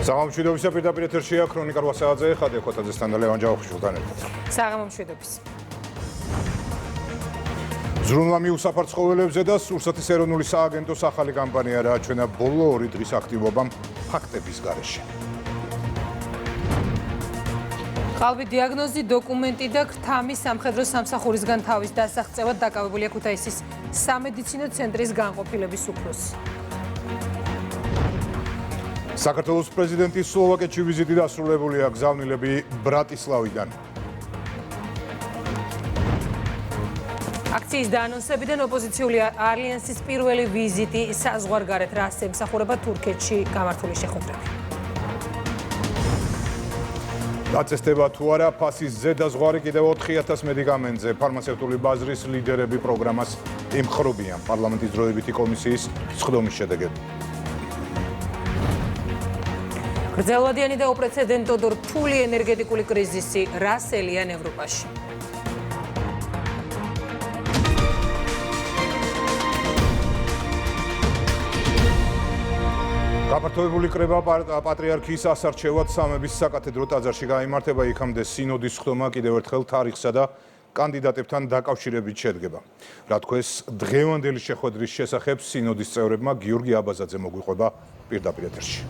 საღამომშვიდობისა პირდაპირ ეთერშია ქრონიკა 8 საათზე ხადია ქოთაძესთან და ლევან ჯავახიშვილთან ერთად. საღამომშვიდობის. ზრუნვა მიუსაფარ ცხოველებზე და სურსათის ეროვნული სააგენტოს ახალი კამპანია რააჩვენა ბოლო 2 დღის აქტივობამ ფაქტების გარეშე. ყალბი დიაგნოზი, დოკუმენტი და ქრთამის სამხედრო სამსახურისგან თავის დასაღწევად დაკავებულია ქუთაისის სამედიცინო ცენტრის განყოფილების უფროსი. საქართველოს პრეზიდენტის სლოვაკეთში ვიზიტი დასრულებულია, გზავნილები ბრატისლავიდან. აქციის დაანონსებიდან ოპოზიციული ალიანსის პირველი ვიზიტი საზღვარგარეთ რას ემსახურება თურქეთში გამართული შეხვედრები. დაწესდება თუ არა ფასის ზედა ზღვარი კიდევ 4000 მედიკამენტზე. ფარმაცევტული ბაზრის ლიდერები პროგრამას ემხრობიან. პარლამენტის დროებითი კომისიის სხდომის შედეგები. გრძელვადიანი და უპრეცედენტო რთული ენერგეტიკული კრიზისი რას ელიან ევროპაში. გაფართოებული კრება პატრიარქიის ასარჩევად სამების საკათედრო ტაძარში გაიმართება, იქამდე სინოდის ხდომა კიდევ ერთხელ თარიღსა და კანდიდატებთან დაკავშირებით შედგება. რა თქვეს დღევანდელი შეხვედრის შესახებ სინოდის წევრებმა, გიორგი აბაზაძე მოგვიყვება პირდაპირ ეთერში.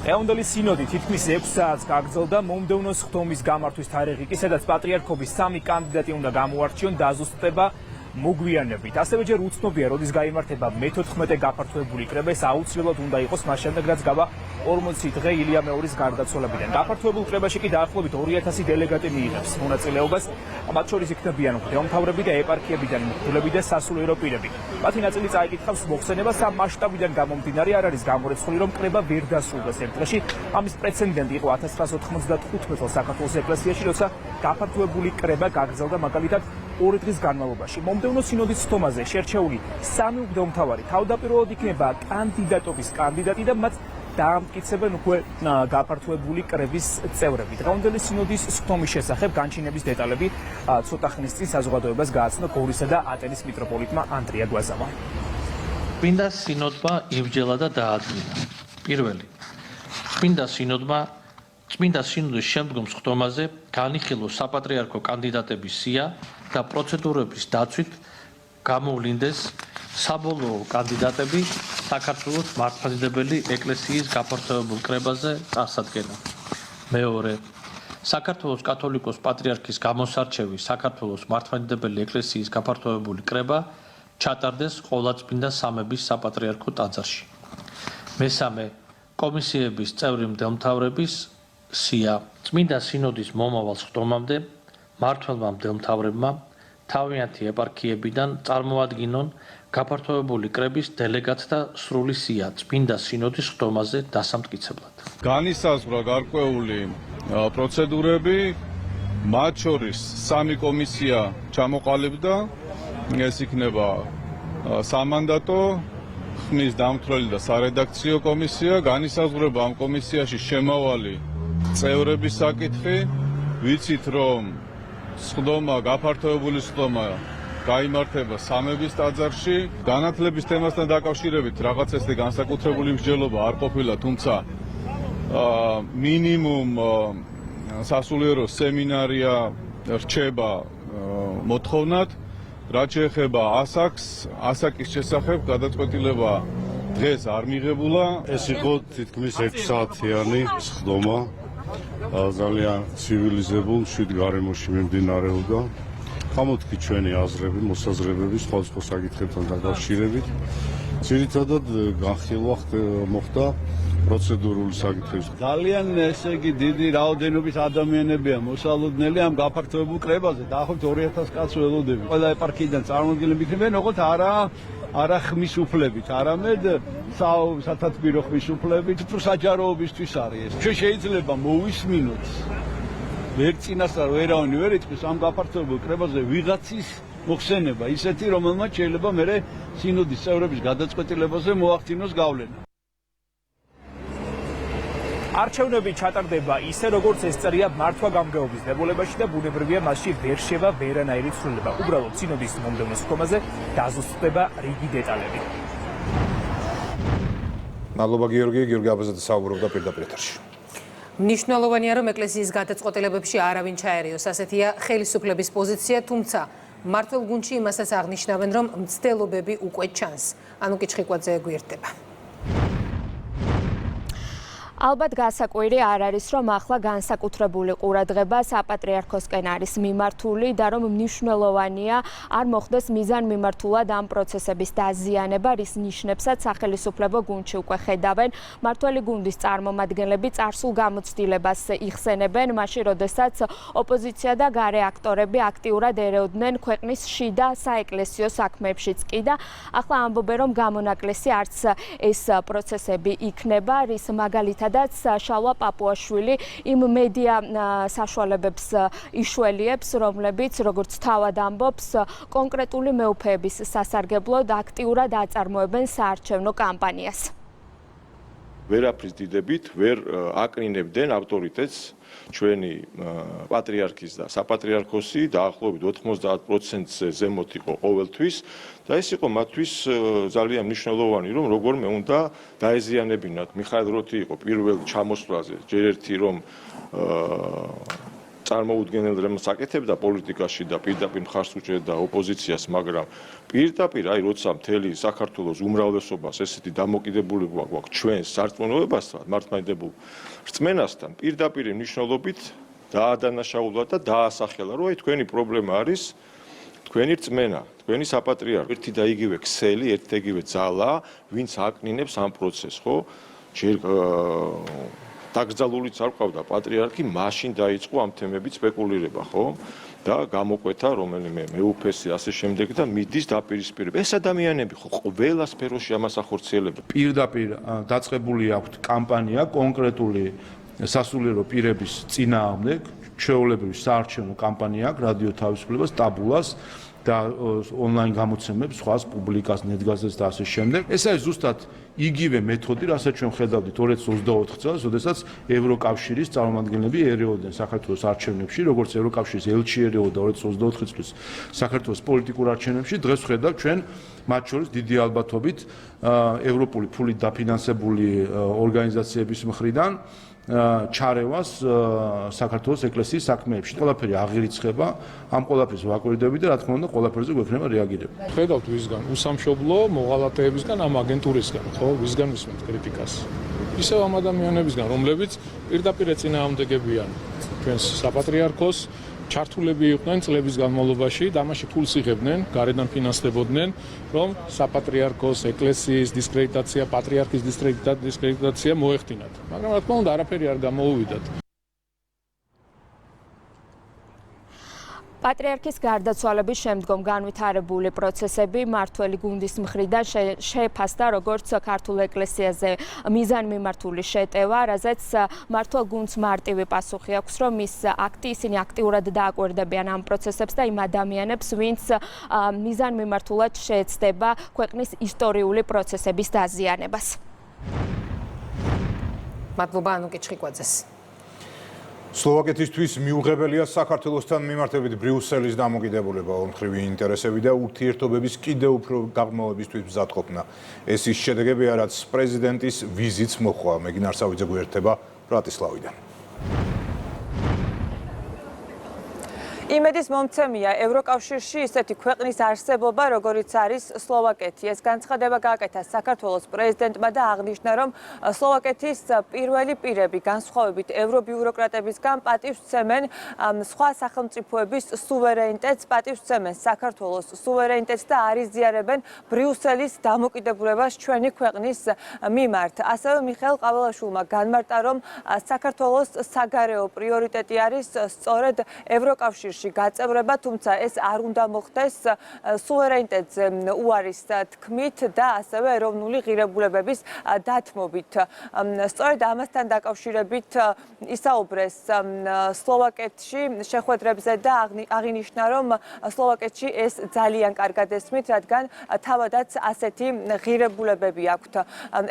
დღევანდელი სინოდი თითქმის 6 საათს გაგრძელდა. მომდევნოს ხდომის გამართვის თარიღი კი, სადაც პატრიარქობის 3 კანდიდატი უნდა გამოარჩიონ, დაზუსტება მოგვიანებით. ასევე ჯერ უცნობია, როდის გაიმართება მე-14 გაფართოებული კრება. ეს აუცილებლად უნდა იყოს მას შემდეგ, რაც გავა 40 დღე ილია მეორის გარდაცვალებიდან. გაფართოებულ კრებაში კი დაახლოებით 2000 დელეგატი მიიღებს მონაწილეობას. მათ შორის იქნებიან მღვდელმთავრები და ეპარქიებიდან მღვდლები და სასულიერო პირები. მათი ნაწილი წაიკითხავს მოხსენებას, ამ მასშტაბიდან გამომდინარე არ არის გამორიცხული, რომ კრება ვერ დასრულდეს ერთ დღეში. ამის პრეცედენტი იყო 1995 წელს საქართველოს ეკლესიაში, როცა გაფართოებული კრება გაგრძელდა მაგალითად 2 დღის განმავლობაში. მომდევნო სინოდის ხდომაზე შერჩეული 3 მღვდელმთავარი თავდაპირველად იქნება კანდიდატობის კანდიდატი და მათ დაამტკიცებენ უკვე გაფართოებული კრების წევრები. დღევანდელი სინოდის ხდომის შესახებ განჩინების დეტალები ცოტა ხნის წინ საზოგადოებას გააცნო გორისა და ატენის მიტროპოლიტმა ანდრია გვაზავა. წმინდა სინოდმა იბრძელა და დაადგინა. პირველი, წმინდა სინოდმა წმინდა სინოდის შემდგომ ხდომაზე განიხილო საპატრიარქო კანდიდატების სია და პროცედურების დაცვით გამოვლინდეს საბოლოო კანდიდატები საქართველოს მართლმადიდებელი ეკლესიის გაფართოებულ კრებაზე წარსადგენა. მეორე, საქართველოს კათოლიკოს პატრიარქის გამოსარჩევი საქართველოს მართლმადიდებელი ეკლესიის გაფართოებული კრება ჩატარდეს ყოვლადწმინდა სამების საპატრიარქო ტაძარში. მესამე, კომისიების წევრი მდელმთავრების სია. წმინდა სინოდის მომავალ ხდომამდე მმართველმა მდელმთავრებმა თავიანთი ეპარქიებიდან წარმოადგინონ გაფართოებული კრების დელეგატთა სრული სია წმინდა სინოდის ხდომაზე დასამტკიცებლად. განისაზღვრა გარკვეული პროცედურები, მათ შორის 3 კომისია ჩამოყალიბდა. ეს იქნება სამანდატო, ხმის დამცველი და სარედაქციო კომისია. განისაზღვრება ამ კომისიაში შემავალი წევრების საკითხი. ვიცით, რომ სხდომა, გაფართოებული სხდომა გაიმართება სამების ტაძარში. განათლების თემასთან დაკავშირებით რაღაც ესეთი განსაკუთრებული მსჯელობა არ ყოფილა, თუმცა მინიმუმ სასულიერო სემინარია რჩება მოთხოვნად. რაც შეეხება ასაკის შესახებ გადაწყვეტილება დღეს არ მიღებულა. ეს იყო თითქმის 6 საათიანი სხდომა. ძალიან ცივილიზებულ მშვიდ გარემოში მიმდინარეობდა. გამოთქი ჩვენი აზრები, მოსაზრებები სხვადასხვა საკითხებთან დაკავშირებით. ძირითადად განხილვა მოხდა პროცედურული საკითხების. ძალიან ესე იგი დიდი რაოდენობის ადამიანებია მოსალოდნელი ამ გაფართოებულ კრებაზე. დაახლოებით 2000 კაცს ველოდები. ყველა ეპარქიიდან წარმოდგენილები იქნებიან, როგორც არა ხმის უფლებით, არამედ სათათბირო ხმის უფლებით, თუ საჯაროობისთვის არის ეს. ჩვენ შეიძლება მოვისმინოთ ვერ წინასწარ ვერავინ ვერ იტყვის ამ გაფართოებულ კრებაზე ვიღაცის მოხსენება, ისეთი რომელმაც შეიძლება მერე სინოდის წევრების გადაწყვეტილებაზე მოახდინოს გავლენა. არჩევნები ჩატარდება ისე, როგორც ეს წერია მართვა-გამგეობის დებულებაში და ბუნებრივია მასში ვერ შევა ვერანაირი ცვლილება. უბრალოდ სინოდის მომდევნო ხდომაზე დაზუსტდება რიგი დეტალები. მადლობა გიორგი აბაზაძე საუბრობდა პირდაპირ ეთერში. მნიშვნელოვანია, რომ ეკლესიის გადაწყვეტილებებში არავინ ჩაერიოს. ასეთია ხელისუფლების პოზიცია, თუმცა მმართველ გუნდში იმასაც აღნიშნავენ, რომ მცდელობები უკვე ჩანს. ანუკი ჩხიკვაძე გვერდება. ალბათ გასაკვირი არ არის, რომ ახლა განსაკუთრებული ყურადღება საპატრიარქოსკენ არის მიმართული და რომ მნიშვნელოვანია არ მოხდეს მიზანმიმართულად ამ პროცესების დაზიანება, რის ნიშნებსაც სახელისუფლებო გუნდში უკვე ხედავენ. მმართველი გუნდის წარმომადგენლები წარსულ გამოცდილებას იხსენებენ, მაშინ როდესაც ოპოზიცია და გარე აქტორები აქტიურად ერეოდნენ ქვეყნის შიდა საეკლესიო საქმეებშიც კი და ახლა ამბობენ, რომ გამონაკლისი არც ეს პროცესები იქნება, რის მაგალითად შალვა პაპუაშვილი იმ მედია საშუალებებს იშველიებს, რომლებიც, როგორც თავად ამბობს, კონკრეტული მეუფეების სასარგებლოდ აქტიურად აწარმოებენ საარჩევნო კამპანიას. ვერაფრის დიდებით ვერ აკრინებდნენ ავტორიტეტს ჩვენი პატრიარქის და საპატრიარქოსი დაახლოებით 90%-ზე ზემოთ იყო ყოველთვის და ეს იყო მათთვის ძალიან მნიშვნელოვანი, რომ როგორმე უნდა დაეზიანებინათ. მიხაილ როთი იყო პირველ ჩამოსვლაზე, ჯერ ერთი რომ წარმოუდგენელ რამს აკეთებდა პოლიტიკაში და პირდაპირ მხარს უჭერდა ოპოზიციას, მაგრამ პირდაპირ აი როცა მთელი საქართველოს უმრავლესობას ესეთი დამოკიდებულება გვაქვს ჩვენს სარწმუნოებასთან, მართლმადიდებულ რწმენასთან, პირდაპირ მნიშვნელობით დაადანაშაულა და დაასახელა, რომ აი თქვენი პრობლემა არის თქვენი რწმენა, თქვენი საპატრიარქო, ერთი და იგივე ქსელი, ერთი და იგივე ძალა, ვინც აკნინებს ამ პროცესს, ხო? ჯერ დაკრძალულიც არ ყავდა პატრიარქი, მაშინ დაიწყო ამ თემებით სპეკულირება, ხო? და გამოკვეთა რომელიმე მეუფესი ასე შემდეგ და მიდის დაპირისპირება. ეს ადამიანები ხო ყველა სფეროში ამას ახორციელებენ. პირდაპირ დაწყებული აქვთ კამპანია კონკრეტული სასულიერო პირების წინააღმდეგ, ჩვეულებრივი საარჩევნო კამპანია აქვს რადიო თავისუფლებას, ტაბულას და ონლაინ გამოცემებს, სხვას პუბლიკას, ნეტგაზეთს და ასე შემდეგ. ეს არის ზუსტად იგივე მეთოდი, რასაც ჩვენ ხედავდით 2024 წელს, როდესაც ევროკავშირის წარმომადგენლები ერეოდნენ საქართველოს არჩევნებში, როგორც ევროკავშირის ელჩი ერეოდა 2024 წლის საქართველოს პოლიტიკურ არჩევნებში, დღეს ვხედავთ ჩვენ მათ შორის დიდი ალბათობით ევროპული ფულით დაფინანსებული ორგანიზაციების მხრიდან ჩარევას საქართველოს ეკლესიის საქმეებში. ყველაფერი აღირიცხება, ამ ყველაფერს ვაკვირდები და რა თქმა უნდა ყველაფერზე გვექნება რეაგირება. ხედავთ ვისგან უსამშობლო მოღალატეებისგან, ამ აგენტურისგან, ხო, ვისგან ვისმენთ კრიტიკას. ისევ ამ ადამიანებისგან, რომლებიც პირდაპირ ეწინააღმდეგებიან ჩვენს საპატრიარქოს, ჩართულები იყვნენ წლების განმავლობაში და ამაში ფულს იღებდნენ, გარედან ფინანსდებოდნენ, რომ საპატრიარქოს, ეკლესიის დისკრედიტაცია, პატრიარქის დისკრედიტაცია მოეხდინათ. მაგრამ რა თქმა უნდა, არაფერი არ გამოუვიდათ. პატრიარქის გარდაცვალების შემდგომ განვითარებული პროცესები მმართველი გუნდის მხრიდან შეფასდა როგორც ქართულ ეკლესიაზე მიზანმიმართული შეტევა, რაზეც მმართველ გუნდს მარტივი პასუხი აქვს, რომ ისინი აქტიურად დააკვირდებიან ამ პროცესებს და იმ ადამიანებს, ვინც მიზანმიმართულად შეეცდება ქვეყნის ისტორიული პროცესების დაზიანებას. მადლობა ანუკი ჩხიკვაძეს. სლოვაკეთისთვის მიუღებელია საქართველოსთან მიმართებით ბრიუსელის დამოკიდებულება, ორმხრივი ინტერესები და ურთიერთობების კიდევ უფრო გაღრმავებისთვის მზადყოფნა. ეს ის შედეგებია, რაც პრეზიდენტის ვიზიტს მოჰყვა. მეგინ არსავიძე გვერდება ბრატისლავიდან. იმედის მომცემია ევროკავშირში ისეთი ქვეყნის არსებობა, როგორიც არის სლოვაკეთი. ეს განცხადება გააკეთა საქართველოს პრეზიდენტმა და აღნიშნა, რომ სლოვაკეთის პირველი პირები განსხვავებით ევრობიუროკრატებისგან პატივს სცემენ სხვა სახელმწიფოების სუვერენიტეტს, პატივს სცემენ საქართველოს სუვერენიტეტს და არ იზიარებენ ბრიუსელის დამოკიდებულებას ჩვენი ქვეყნის მიმართ. ასევე მიხეილ ყაველაშვილმა განმარტა, რომ საქართველოს საგარეო პრიორიტეტი არის სწორედ ევროკავშირში გაწევრება, თუმცა ეს არ უნდა მოხდეს სუვერენიტეტზე უარის თქმით და ასევე ეროვნული ღირებულებების დათმობით. სწორედ ამასთან დაკავშირებით ისაუბრეს სლოვაკეთში შეხვედრებზე და აღინიშნა, რომ სლოვაკეთში ეს ძალიან კარგად ესმით, რადგან თავადაც ასეთი ღირებულებები აქვთ.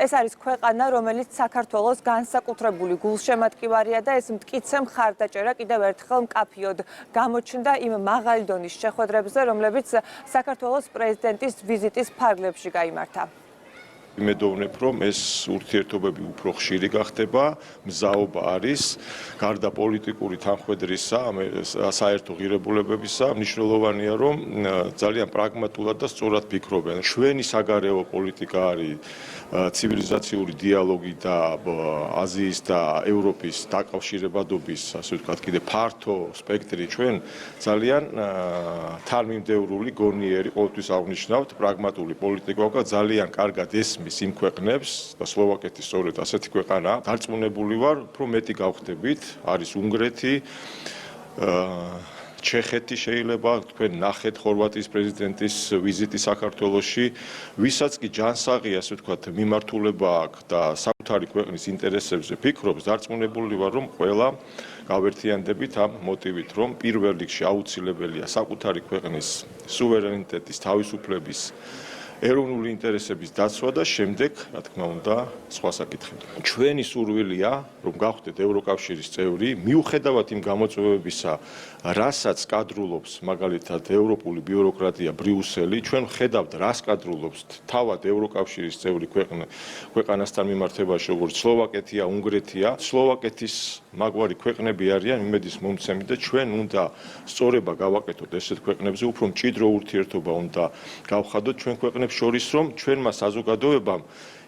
ეს არის ქვეყანა, რომელიც საქართველოს განსაკუთრებული გულშემატკივარია და ეს მტკიცე მხარდაჭერა კიდევ ერთხელ მკაფიოდ გამოჩნდა იმ მაღალი დონის შეხვედრებზე, რომლებიც საქართველოს პრეზიდენტის ვიზიტის ფარგლებში გაიმართა. იმედოვნებ, რომ ეს ურთიერთობები უფრო ხშირი გახდება, მზაობა არის, გარდა პოლიტიკური თანხმედრისა, საერთო ღირებულებებისა, მნიშვნელოვანია, რომ ძალიან პრაგმატულად და სწორად ფიქრობენ. ჩვენი საგარეო პოლიტიკა არის ცივილიზაციური დიალოგი და აზიის და ევროპის დაკავშირებადობის, ასე ვთქვათ, კიდე ფართო სპექტრი ჩვენ ძალიან თანმიმდევრული, გონიერი, ყოველთვის აღნიშნავთ, პრაგმატული პოლიტიკა გვაქვს, ძალიან კარგად ესმის იმ ქვეყნებს და სლოვაკეთი სწორედ ასეთი ქვეყანაა. დარწმუნებული ვარ, უფრო მეტი გავხდებით, არის უნგრეთი, ჩეხეთი შეიძლება თქვენ ნახეთ ხორვატიის პრეზიდენტის ვიზიტი საქართველოში, ვისაც კი ჯანსაღი, ასე ვთქვათ, მიმართულება აქვს და საკუთარი ქვეყნის ინტერესებზე ფიქრობს, დარწმუნებული ვარ, რომ ყველა გავერთიანდებით ამ მოტივით, რომ პირველ რიგში აუცილებელია საკუთარი ქვეყნის სუვერენიტეტის, თავისუფლების, ეროვნული ინტერესების დაცვა და შემდეგ, რა თქმა უნდა, სხვა საკითხები. ჩვენი სურვილია, რომ გავხდეთ ევროკავშირის წევრი, მიუხედავად იმ გამოწვევებისა, რასაც კადრულობს მაგალითად ევროპული ბიუროკრატია ბრიუსელი, ჩვენ ხედავთ, რას კადრულობს თავად ევროკავშირის წევრი ქვეყანასთან მიმართებაში, როგორც სლოვაკეთია, უნგრეთია. სლოვაკეთის მაგვარი ქვეყნები არიან იმედის მომცემი და ჩვენ უნდა სწორება გავაკეთოთ ესეთ ქვეყნებზე, უფრო მჭიდრო ურთიერთობა უნდა გავხადოთ ჩვენ ქვეყნებს შორის, რომ ჩვენმა საზოგადოებამ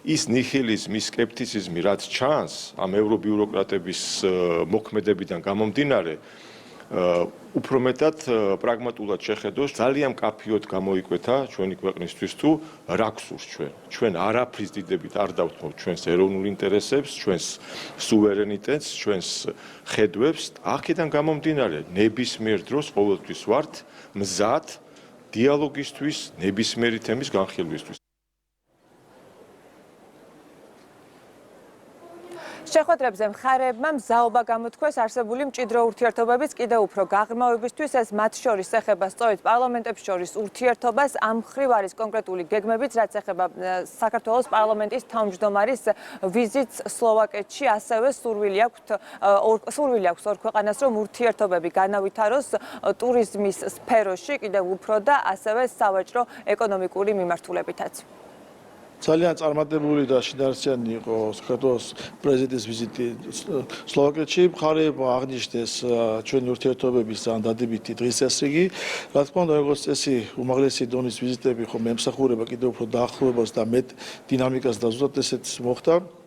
ის ნიჰილიზმი, სკეპტიციზმი, რაც ჩანს ამ ევრობიუროკრატების მოქმედებიდან გამომდინარე, უფრო მეტად პრაგმატულად შეხედოს, ძალიან მკაფიოდ გამოიკვეთა ჩვენი ქვეყნისთვის თუ რა გსურს ჩვენ. ჩვენ არაფრის დიდებით არ დავთმობთ ჩვენს ეროვნულ ინტერესებს, ჩვენს სუვერენიტეტს, ჩვენს ხედვებს. აქედან გამომდინარე, ნებისმიერ დროს ყოველთვის ვართ მზად დიალოგისთვის, ნებისმიერი თემის განხილვისთვის. შეხვედრებზე მხარეებმა მზაობა გამოთქვეს არსებული მჭიდრო ურთიერთობების კიდევ უფრო გაღრმავებისთვის, ეს მათ შორის ეხება სწორედ პარლამენტებს შორის ურთიერთობას, ამ მხრივ არის კონკრეტული გეგმებიც, რაც ეხება საქართველოს პარლამენტის თავმჯდომარის ვიზიტს სლოვაკეთში, ასევე სურვილი აქვს ორ ქვეყანას, რომ ურთიერთობები განავითაროს ტურიზმის სფეროში კიდევ უფრო და ასევე სავაჭრო ეკონომიკური მიმართულებითაც. ძალიან წარმატებული და შინაარსიანი იყო საქართველოს პრეზიდენტის ვიზიტი სლოვაკეთში. მხარეებმა აღნიშნეს ჩვენი ურთიერთობების ძალიან დადებითი დღესასრიგი. რა თქმა უნდა, როგორც წესი, უმაღლესი დონის ვიზიტები ხომ ემსახურება კიდევ უფრო დაახლოებას და მეტ დინამიკას და ზუსტად ესეც მოხდა.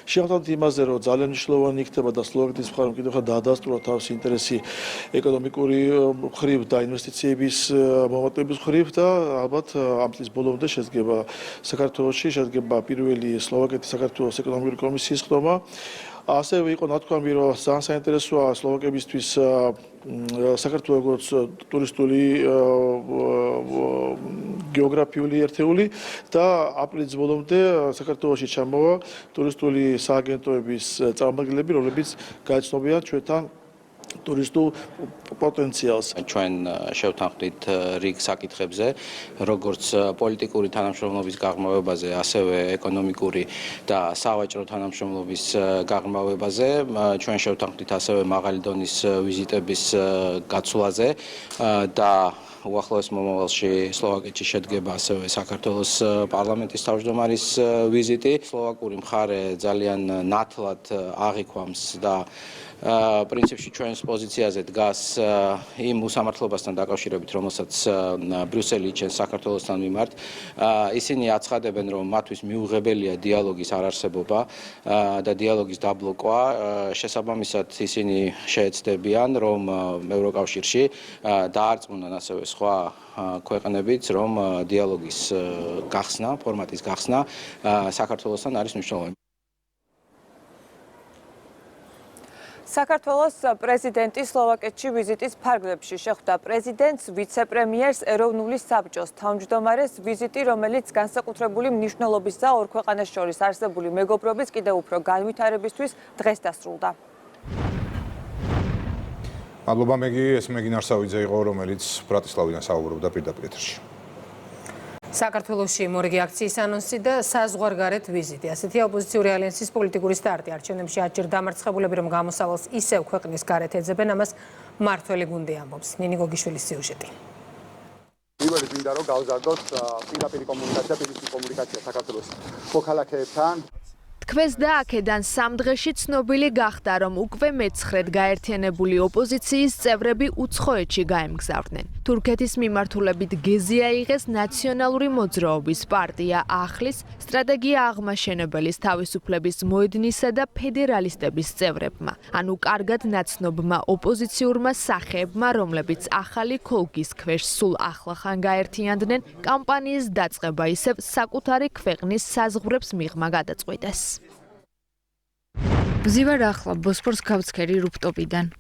შევხვდით იმაზე, რომ ძალიან მნიშვნელოვანი იქნება და სლოვაკეთის მხარემ კიდევ ხარ დაადასტურა თავისი ინტერესი ეკონომიკური მხრივ და ინვესტიციების მომატების მხრივ და ალბათ ამ წლის ბოლომდე შედგება საქართველოში პირველი სლოვაკეთის საქართველოს ეკონომიკური კომისიის ხდომა. ასევე იყო ნათქვამი, რომ ძალიან საინტერესოა სლოვაკებისთვის საქართველოს როგორც ტურისტული გეოგრაფიული ერთეული და აპრილის ბოლომდე საქართველოში ჩამოვა ტურისტული სააგენტოების წარმომადგენლები, რომლებიც გაეცნობიან ჩვენთან ტურისტულ პოტენციალს. ჩვენ შევთანხმდით რიგ საკითხებზე, როგორც პოლიტიკური თანამშრომლობის გაღრმავებაზე, ასევე ეკონომიკური და სავაჭრო თანამშრომლობის გაღრმავებაზე. ჩვენ შევთანხმდით ასევე მაღალი დონის ვიზიტების გაცვლაზე და უახლოეს მომავალში სლოვაკეთში შედგება ასევე საქართველოს პარლამენტის თავმჯდომარის ვიზიტი. სლოვაკური მხარე ძალიან ნათლად აღიქვამს და პრინციპში ჩვენს პოზიციაზე დგას იმ უსამართლობასთან დაკავშირებით, რომელსაც ბრიუსელი იჩენს საქართველოსთან მიმართ. ისინი აცხადებენ, რომ მათთვის მიუღებელია დიალოგის არარსებობა და დიალოგის დაბლოკვა. შესაბამისად, ისინი შეეცდებიან, რომ ევროკავშირში დაარწმუნონ ასევე სხვა ქვეყნებიც, რომ დიალოგის გახსნა, ფორმატის გახსნა საქართველოსთან არის მნიშვნელოვანი. საქართველოს პრეზიდენტი სლოვაკეთში ვიზიტის ფარგლებში შეხვდა პრეზიდენტს, ვიცე-პრემიერს, ეროვნული საბჭოს თავმჯდომარეს. ვიზიტი, რომელიც განსაკუთრებული მნიშვნელობისაა ორ ქვეყანას შორის არსებული მეგობრობის კიდევ უფრო განვითარებისთვის დღეს დასრულდა. მადლობა მეგი, ეს მეგი ნარსავიძე იყო, რომელიც ბრატისლავიდან საუბრობდა პირდაპირ ეთერში. საქართველოში მორიგი აქციის ანონსი და საზღვარგარეთ ვიზიტი. ასეთია ოპოზიციური ალიანსის პოლიტიკური სტარტი. არჩევნებში აჯერ დამარცხებულები რომ გამოსავალს ისევ ქვეყნის გარეთ ეძებენ, ამას მართველი გუნდი ამბობს. ნინი გოგიშვილის სიუჟეტი. პირველი მინდა რომ გავზარდოთ პირდაპირ კომუნიკაცია საქართველოს მოქალაქეებთან. თქვენს და აქედან სამ დღეში ცნობილი გახდა, რომ უკვე მეცხრედ გაერთიანებული ოპოზიციის წევრები უცხოეთში გაემგზავრნენ. თურქეთის მიმართულებით გეზი აიღეს ნაციონალური მოძრაობის პარტია ახლის, სტრატეგია აღმაშენებელის თავისუფლების მოედნისა და ფედერალისტების წევრებმა. ანუ კარგად ნაცნობმა ოპოზიციურმა სახეებმა, რომლებიც ახალი ქოლგის ქვეშ სულ ახლახან გაერთიანდნენ, კამპანიის დაწყება ისევ საკუთარი ქვეყნის საზღვრებს მიღმა გადაწყვიტეს. ვზივარ ახლა ბოსფორს გავცქერი რუფტოპიდან.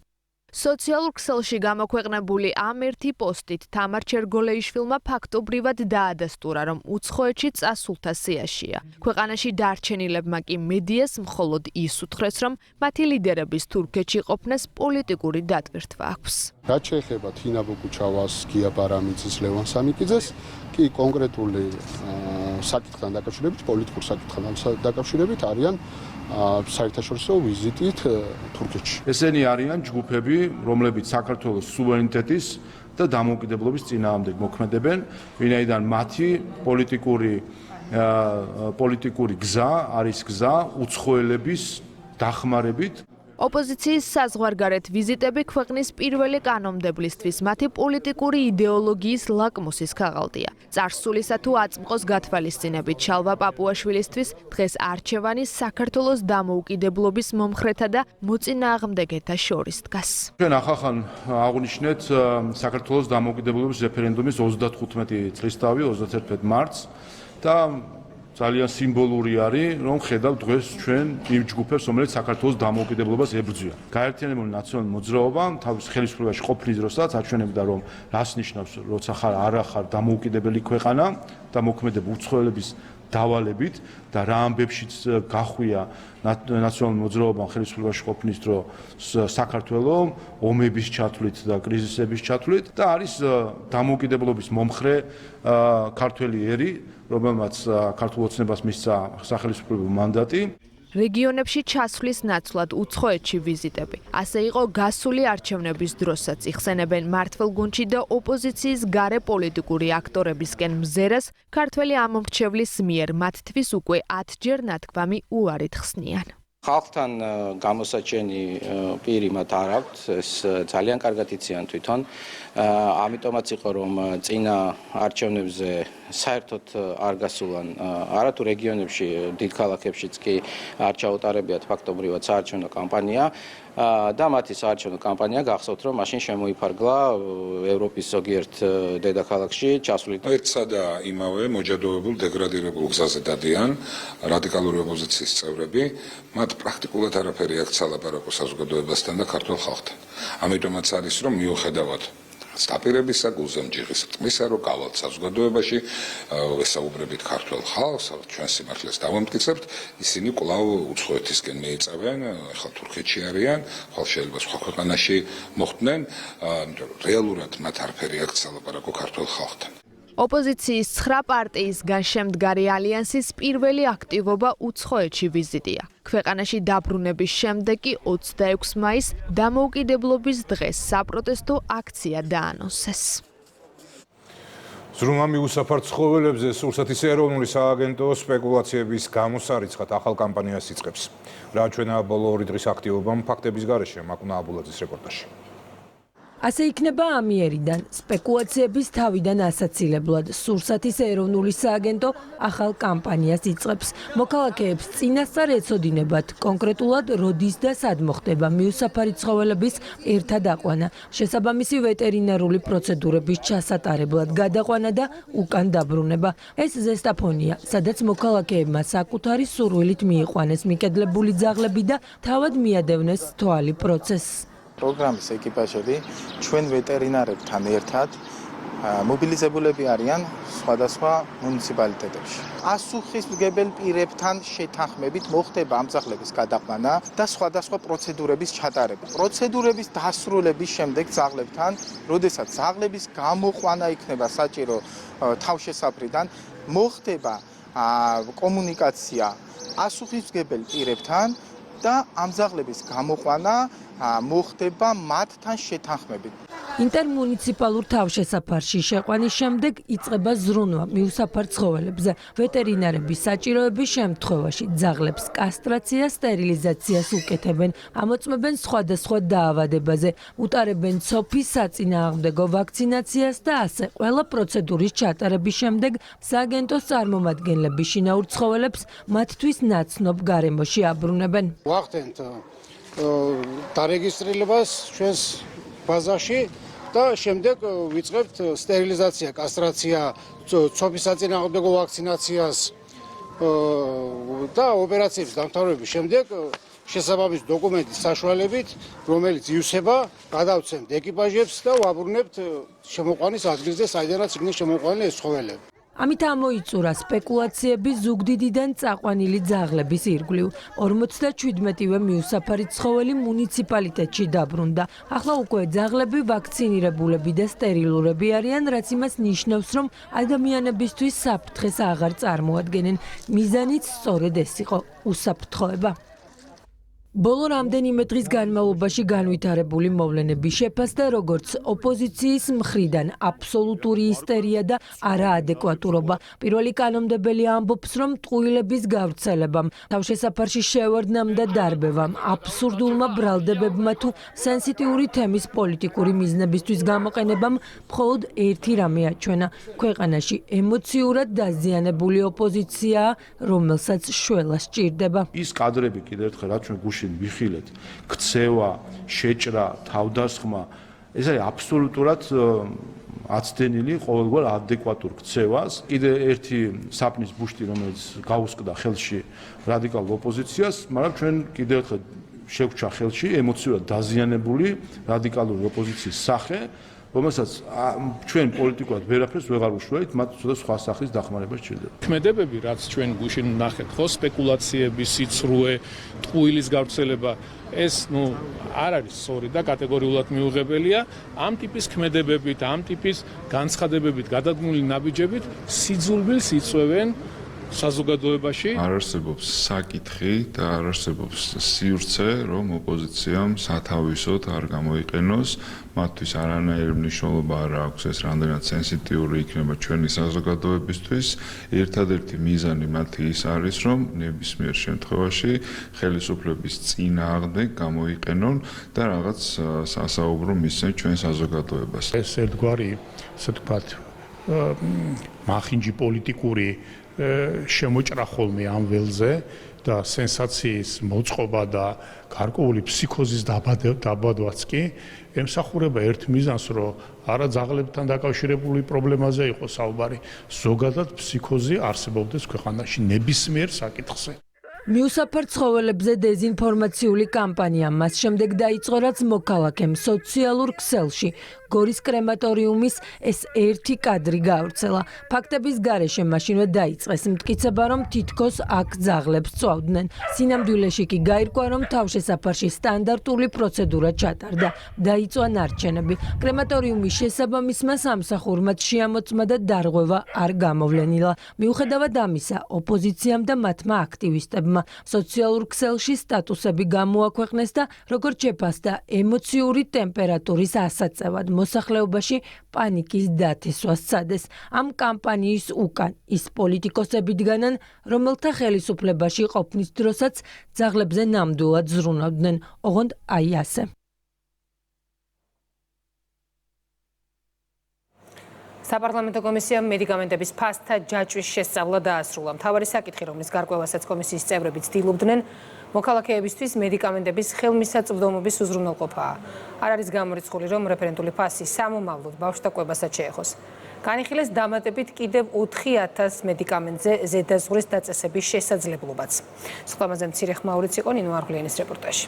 სოციალურ ქსელში გამოქვეყნებული ამ ერთი პოსტით თამარ ჩერგოლეიშვილმა ფაქტობრივად დაადასტურა, რომ უცხოეთში წასულთა სიაშია. ქვეყანაში დარჩენილებმა კი მედიას მხოლოდ ის უთხრეს, რომ მათი ლიდერების თურქეთში ყოფნას პოლიტიკური დატვირთვა აქვს. რაც შეეხება თინა ბოკუჩავას, გია ბარამიძის, ლევან სამიკიძეს, კი კონკრეტული საკითხთან დაკავშირებით, პოლიტიკურ საკითხთან დაკავშირებით არიან საერთაშორისო ვიზიტით თურქეთში. ესენი არიან ჯგუფები, რომლებიც საქართველოს სუვერენიტეტის და დამოუკიდებლობის წინააღმდეგ მოქმედებენ, ვინაიდან მათი პოლიტიკური გზა არის გზა უცხოელების დახმარებით. ოპოზიციის საზღვარგარეთ ვიზიტები ქვეყნის პირველი კანონმდებლისთვის მათი პოლიტიკური იდეოლოგიის ლაკმუსის ქაღალდია. წარსულისა თუ აწმყოს გათვალისწინებით შალვა პაპუაშვილისთვის დღეს არჩევანი საქართველოს დამოუკიდებლობის მომხრეთა და მოწინააღმდეგეთა შორის დგას. ჩვენ ახახან აღვნიშნეთ საქართველოს დამოუკიდებლობის რეფერენდუმის 35 წლისთავი 31 მარტს და ძალიან სიმბოლური არის, რომ ხედავთ დღეს ჩვენ იმ ჯგუფებს, რომელიც საქართველოს დამოუკიდებლობას ებრძვიან. გაერთიანებული ნაციონალური მოძრაობა თავის ხელისუფლებაში ყოფნის დროსაც აჩვენებდა, რომ რას ნიშნავს, როცა არა ხარ დამოუკიდებელი ქვეყანა და მოქმედებ უცხოელების დავალებით და რა ამბებშიც გახვია ნაციონალურ მოძრაობამ ხელისუფლებაში ყოფნის დრო საქართველოს ომების ჩათვლით და კრიზისების ჩათვლით და არის დამოუკიდებლობის მომხრე ქართველი ერი, რომელმაც ქართულ ოცნებას მისცა სახელმწიფო მანდატი. რეგიონებში ჩასვლის ნაცვლად უცხოეთში ვიზიტები. ასე იყო გასული არჩევნების დროსაც იხსენებენ მართლგუნდში და ოპოზიციის გარე პოლიტიკური აქტორებისკენ მზერას ქართველი ამომრჩევლის მიერ მათთვის უკვე 10ჯერ ნათქვამი უარით ხსნიან. ხალხთან გამოსაჩენი პირი მათ არ აქვთ, ეს ძალიან კარგად იციან თვითონ. ამიტომაც იყო რომ წინა არჩევნებზე საერთოდ არ გასულან არათუ რეგიონებში, დიდ ქალაქებშიც კი არ ჩაუტარებიათ ფაქტობრივად საარჩევნო კამპანია და მათი საარჩევნო კამპანია გახსოვთ რომ მაშინ შემოიფარგლა ევროპის ზოგიერთ დედაქალაქში ჩასვლით. ერთსა და იმავე მოჯადოებულ დეგრადირებულ გზაზე დადიან რადიკალური ოპოზიციის წევრები, მათ პრაქტიკულად არაფერი აქ ლაპარაკო საზოგადოებასთან და ქართულ ხალხთან. ამიტომაც არის რომ მიუხედავად სტაპირებისა გულზემჯიღის ტყმისა რომ გავალთ საზოგადოებაში ვესაუბრებით ქართულ ხალხს, ჩვენ სიმართლეს დავამტკიცებთ, ისინი კვლავ უცხოეთისკენ მიიწევენ, ახლა თურქეთში არიან, ხალხ შეიძლება სხვა ქვეყანაში მოხვდნენ, იმიტომ რომ რეალურად მათ არაფერი აქ ლაპარაკო ქართულ ხალხთან. ოპოზიციის 9 პარტიისგან შემდგარი ალიანსის პირველი აქტივობა უცხოეთში ვიზიტია. ქვეყანაში დაბრუნების შემდეგ კი 26 მაისს დამოუკიდებლობის დღეს საპროტესტო აქცია დაანონსეს. ზრუნვა მიუსაფარ ცხოველებზე სურსათის ეროვნული სააგენტო სპეკულაციების გამოსარიცხად ახალ კამპანიას იწყებს. რა ჩვენა ბოლო 2 დღის აქტივობამ ფაქტების გარეშე მაკუნა აბულაძის რეპორტაჟი. ასე იქნება ამიერიდან სპეკულაციების თავიდან ასაცილებლად სურსათის ეროვნული სააგენტო ახალ კამპანიას იწყებს. მოქალაქეებს წინასწარ ეცოდინებათ კონკრეტულად როდის და სად მოხდება მიუსაფარი ცხოველების ერთად აყვანა, შესაბამისი ვეტერინარული პროცედურების ჩასატარებლად გადაყვანა და უკან დაბრუნება. ეს ზესტაფონია, სადაც მოქალაქეებმა საკუთარი სურვილით მიიყვანეს მიკედლებული ძაღლები და თავად მიადევნეს თვალი პროცესს. პროგრამის ეკიპაჟები ჩვენ ვეტერინარებთან ერთად მობილიზებულები არიან სხვადასხვა მუნიციპალიტეტებში. პასუხისმგებელ პირებთან შეთანხმებით მოხდება ამ ძაღლების გადაყვანა და სხვადასხვა პროცედურების ჩატარება. პროცედურების დასრულების შემდეგ ძაღლებთან, როდესაც ძაღლების გამოყვანა იქნება საჭირო თავშესაფრიდან, მოხდება კომუნიკაცია პასუხისმგებელ პირებთან და ამ ძაღლების გამოყვანა მოხდება მათთან შეთანხმებით. ინტერმუნიციპალურ თავშესაფარში შეყვანის შემდეგ იწყება ზრუნვა მიუსაფარ ცხოველებზე. ვეტერინარების საჭიროების შემთხვევაში ძაღლებს კასტრაციას, სტერილიზაციას უკეთებენ, ამოწმებენ სხვადასხვა დაავადებაზე, უტარებენ ცოფის საწინააღმდეგო ვაქცინაციას და ასე ყველა პროცედურის ჩატარების შემდეგ სააგენტოს წარმომადგენლები შინაურ ცხოველებს მათთვის ნაცნობ გარემოში აბრუნებენ. ვახდენთ დარეგისტრირებას ჩვენს ბაზაში და შემდეგ ვიწყებთ სტერილიზაცია, კასტრაცია, ცოფის საწინააღმდეგო ვაქცინაციას და ოპერაციების დამთავრების შემდეგ შესაბამის დოკუმენტის საშუალებით, რომელიც ივსება, გადავცემთ ეკიპაჟებს და ვაბრუნებთ შემოყვანის ადგილზე, საიდანაც იქნება შემოყვანილი ეს ცხოველები. ამით ამოიწურა სპეკულაციები ზუგდიდიდან წაყვანილი ძაღლების ირგვლივ. 57-ვე მიუსაფარი ცხოველი მუნიციპალიტეტში დაბრუნდა. ახლა უკვე ძაღლები ვაქცინირებულები და სტერილურები არიან, რაც იმას ნიშნავს, რომ ადამიანებისთვის საფრთხეს აღარ წარმოადგენენ. მიზანიც სწორედ ეს იყო უსაფრთხოება. ბოლო რამდენიმე დღის განმავლობაში განვითარებული მოვლენები შეფასდა როგორც ოპოზიციის მხრიდან აბსოლუტური ისტერია და არაადეკვატურობა. პირველი კანონმდებელი ამბობს, რომ ტყუილების გავრცელებამ, თავშესაფარში შევარდნამ და დარბევამ, აბსურდულმა ბრალდებებმა თუ სენსიტიური თემის პოლიტიკური მიზნებისთვის გამოყენებამ მხოლოდ ერთი რამე აჩვენა. ქვეყანაში ემოციურად დაზიანებული ოპოზიციაა, რომელსაც შველა სჭირდება. ის კადრები კიდევ ერთხელ რაც ჩვენ გუშინ ვიხილეთ, ქცევა, შეჭრა, თავდასხმა, ეს არის აბსოლუტურად აცდენილი ყოველგვარ ადეკვატურ ქცევას. კიდე ერთი საფნის ბუშტი, რომელიც გაუსკდა ხელში რადიკალურ ოპოზიციას, მაგრამ ჩვენ კიდე ერთხელ შევჩა ხელში ემოციურად დაზიანებული რადიკალური ოპოზიციის სახე, რომელსაც ჩვენ პოლიტიკურად ვერაფერს ვეღარ უშველით, მათ ცოტა სხვა სახის დახმარება სჭირდება. ქმედებები, რაც ჩვენ გუშინ ვნახეთ, ხო, სპეკულაციები, სიცრუე, ტყუილის გავრცელება, ეს არ არის სწორი და კატეგორიულად მიუღებელია. ამ ტიპის ქმედებებით, ამ ტიპის განცხადებებით, გადადგმული ნაბიჯებით სიძულვილს იწვევენ საზოგადოებაში. არ არსებობს საკითხი და არ არსებობს სივრცე, რომ ოპოზიციამ სათავისოდ არ გამოიყენოს, მათთვის არანაირი მნიშვნელობა არ აქვს ეს რამდენად სენსიტიური იქნება ჩვენი საზოგადოებისთვის. ერთადერთი მიზანი მათი ის არის, რომ ნებისმიერ შემთხვევაში ხელისუფლების წინააღმდეგ გამოიყენონ და რაღაც სასაუბრო მისცენ ჩვენ საზოგადოებას. ეს ერთგვარი, ასე ვთქვათ, მახინჯი პოლიტიკური შემოჭრა ხოლმე ამ ველზე და სენსაციის მოწყობა და გარკვეული ფსიქოზის დაბადვაც კი ემსახურება ერთ მიზანს, რომ არა ძაღლებთან დაკავშირებული პრობლემაზე იყოს საუბარი, ზოგადად ფსიქოზი არსებობდეს ქვეყანაში ნებისმიერ საკითხზე. მიუსაფარ ცხოველებზე დეზინფორმაციული კამპანია მას შემდეგ დაიწყო, რაც მოქალაქემ სოციალურ ქსელში გორის კრემატორიუმის ეს ერთი კადრი გავრცელა. ფაქტების გარეშე მაშინვე დაიწყეს მტკიცება, რომ თითქოს აქ ძაღლებს წვავდნენ. სინამდვილეში კი გაირკვა, რომ თავშესაფარში სტანდარტული პროცედურა ჩატარდა. დაიწვა ნარჩენები. კრემატორიუმის შესაბამისმა სამსახურმაც შეამოწმა და დარღვევა არ გამოვლენილა. მიუხედავად ამისა, ოპოზიციამ და მათმა აქტივისტებმა სოციალურ ქსელში სტატუსები გამოაქვეყნეს და როგორც შეფასდა, ემოციური ტემპერატურის ასაწევად მოსახლეობაში პანიკის დათესვას სცადეს. ამ კამპანიის უკან ის პოლიტიკოსები დგანან, რომელთა ხელისუფლებაში ყოფნის დროსაც ძაღლებზე ნამდვილად ზრუნავდნენ. ოღონდ აი ასე. საპარლამენტო კომისიამ მედიკამენტების ფასთა ჯაჭვის შესწავლა დაასრულა. მთავარი საკითხი, რომლის გარკვევასაც კომისიის წევრები ცდილობდნენ, მოქალაქეებისთვის მედიკამენტების ხელმისაწვდომობის უზრუნველყოფაა. არ არის გამორიცხული, რომ რეფერენტული ფასი სამომავლოდ ბავშვთა კვებასაც შეეხოს. განიხილეს დამატებით კიდევ 4,000 მედიკამენტზე ზედაზღვრის დაწესების შესაძლებლობაც. სხვამაზე მცირე ხმაურიც იყო ნინო არღლიანის რეპორტაჟი.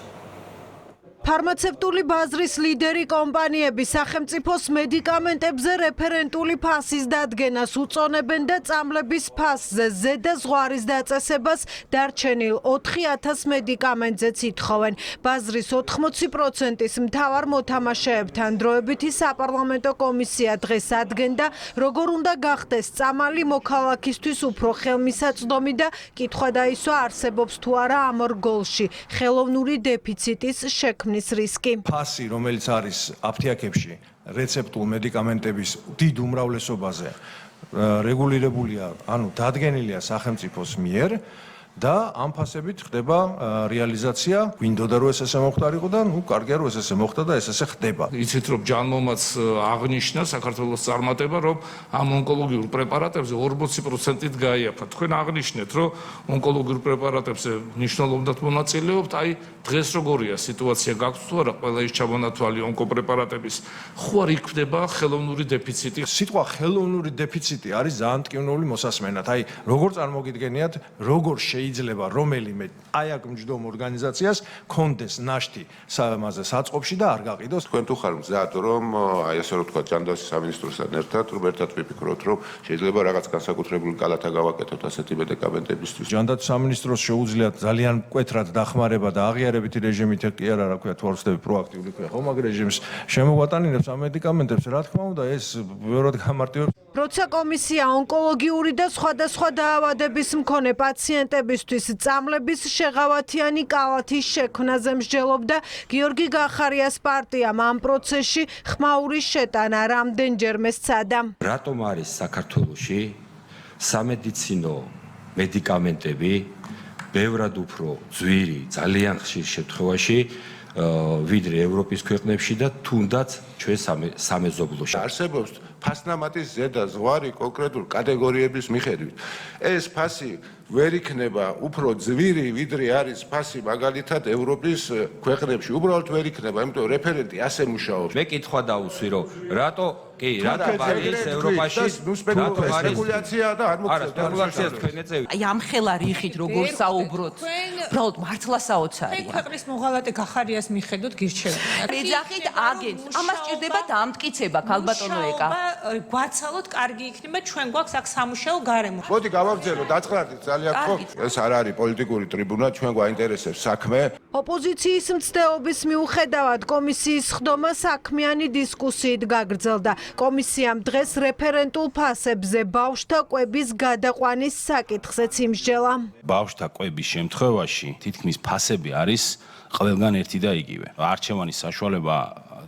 ფარმაცევტული ბაზრის ლიდერი კომპანიები სახელმწიფოს მედიკამენტებზე რეფერენტული ფასის დადგენას უწონებენ და წამლების ფასზე ზედაზღვრის დაწესებას დარჩენილ 4,000 მედიკამენტზეც ითხოვენ. ბაზრის 80%-ის მთავარ მოთამაშეებთან დროებითი საპარლამენტო კომისია დღეს ადგენდა, როგორ უნდა გახდეს წამალი მოქალაქისთვის უფრო ხელმისაწვდომი და კითხვა დაისვა არსებობს თუ არა ამ ორ გოლში ხელოვნური დეფიციტის შექმნის გაყვანის რისკი. ფასი, რომელიც არის აფთიაქებში რეცეპტულ მედიკამენტების დიდ უმრავლესობაზე რეგულირებულია, ანუ დადგენილია სახელმწიფოს მიერ და ამ ფასებით ხდება რეალიზაცია. გვინდოდა რომ ეს ესე მოხდარიყო და კარგია რომ ეს ესე მოხდა და ეს ესე ხდება. იცით რომ ჯანმომაც აღნიშნა საქართველოს წარმატება რომ ამ ონკოლოგიურ პრეპარატებზე 40%-ით გაიაფა. თქვენ აღნიშნეთ რომ ონკოლოგიურ პრეპარატებზე მნიშვნელოვნად მონაწილეობთ, აი დღეს როგორია სიტუაცია გაქვთ თუ არა ყველა ის ჩამონათვალი ონკოპრეპარატების ხო არ იქნება ხელოვნური დეფიციტი? სიტყვა ხელოვნური დეფიციტი არის ძალიან მტკივნეული მოსასმენად. აი როგორ წარმოგიდგენიათ, როგორ შეიძლება რომელიმე აი აქ მჯდომ ორგანიზაციას კონდეს ნაშთი სამაზე საწყობში და არ გაყიდოს. თქვენ თუ ხარ მზად რომ აი ასე რომ თქვა ჯანდაცვის სამინისტროსთან ერთად რომ ერთად ვიფიქროთ რომ შეიძლება რაღაც განსაკუთრებული კალათა გავაკეთოთ ასეთი მედიკამენტებისთვის. ჯანდაცვის სამინისტროს შეუძლიათ ძალიან მკვეთრად დახმარება და აღიარებითი რეჟიმით კი არა რა ქვია თუ არ ვხდები პროაქტიული ქვია ხომ მაგ რეჟიმს შემოგვატანინებს ამ მედიკამენტებს რა თქმა უნდა ეს ბევრად გამარტივებს. როცა კომისია ონკოლოგიური და სხვადასხვა დაავადების მქონე პაციენტებისთვის წამლების შეღავათიანი კალათის შექმნაზე მსჯელობდა, გიორგი გახარიას პარტიამ ამ პროცესში ხმაურის შეტანა რამდენჯერმე სცადა. რატომ არის საქართველოში სამედიცინო მედიკამენტები ბევრად უფრო ძვირი ძალიან ხშირ შემთხვევაში ვიდრე ევროპის ქვეყნებში და თუნდაც ჩვენ სამეზობლოში. არსებობს ფასნამატის ზედა ზღვარი კონკრეტულ კატეგორიების მიხედვით. ეს ფასი ვერ იქნება უფრო ძვირი, ვიდრე არის ფასი მაგალითად ევროპის ქვეყნებში. უბრალოდ ვერ იქნება, იმიტომ რომ რეფერენტი ასე მუშაობს. მე კითხვა დავუსვი, რომ რატო არის ევროპაში სპეკულაცია და არ არა სპეკულაცია თქვენ ეწევით. აი ამ ხელა რიხით როგორ საუბრობთ? უბრალოდ მართლა საოცარია. ქვეყნის მოღალატე გახარიას მიხედოთ გირჩევიან. ეძახით აგენტს. ამას ჭირდება დამტკიცება, ქალბატონო ეკა. გვაცალოთ, კარგი იქნება, ჩვენ გვაქვს აქ სამუშაო გარემო. მოდი გავაგზავნოთ, დაწყნარდით ძალიან ხო. ეს არ არის პოლიტიკური ტრიბუნა, ჩვენ გვაინტერესებს საქმე. ოპოზიციის მცდელობის მიუხედავად კომისიის ხდომა საქმიანი დისკუსიით გაგრძელდა. კომისიამ დღეს რეფერენტულ ფასებზე ბავშვთა კვების გადაყვანის საკითხზეც იმსჯელა. ბავშვთა კვების შემთხვევაში თითქმის ფასები არის ყველგან ერთი და იგივე. არჩევანის საშუალება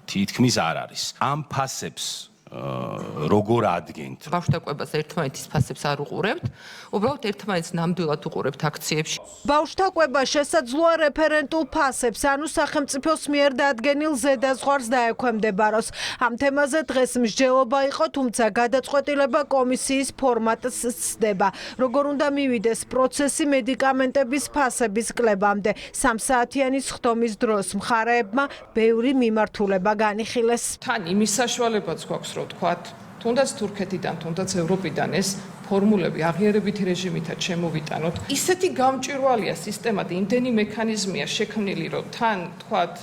თითქმის არ არის. ამ ფასებს როგორ ადგენთ? ბავშვთა კვებას ერთმანეთის ფასებს არ უყურებთ, უბრალოდ ერთმანეთს ნამდვილად უყურებთ აქციებში. ბავშვთა კვება შესაძლოა რეფერენტულ ფასებს, ანუ სახელმწიფოს მიერ დადგენილ ზედაზღვარს დაექვემდებაროს. ამ თემაზე დღეს მსჯელობა იყო, თუმცა გადაწყვეტილება კომისიის ფორმატს სცდება. როგორ უნდა მივიდეს პროცესი მედიკამენტების ფასების კლებამდე. 3 საათიანის ხდომის დროს მხარეებმა ბევრი მიმართულება განიხილეს. თან იმის საშუალებაც გვაქვს თქვათ, თუნდაც თურქეთიდან, თუნდაც ევროპიდან ეს ფორმულები აღიარებითი რეჟიმითაც შემოვიტანოთ. ისეთი გამჭვირვალეა სისტემა და იმდენი მექანიზმია შექმნილი, რომ თან თქვათ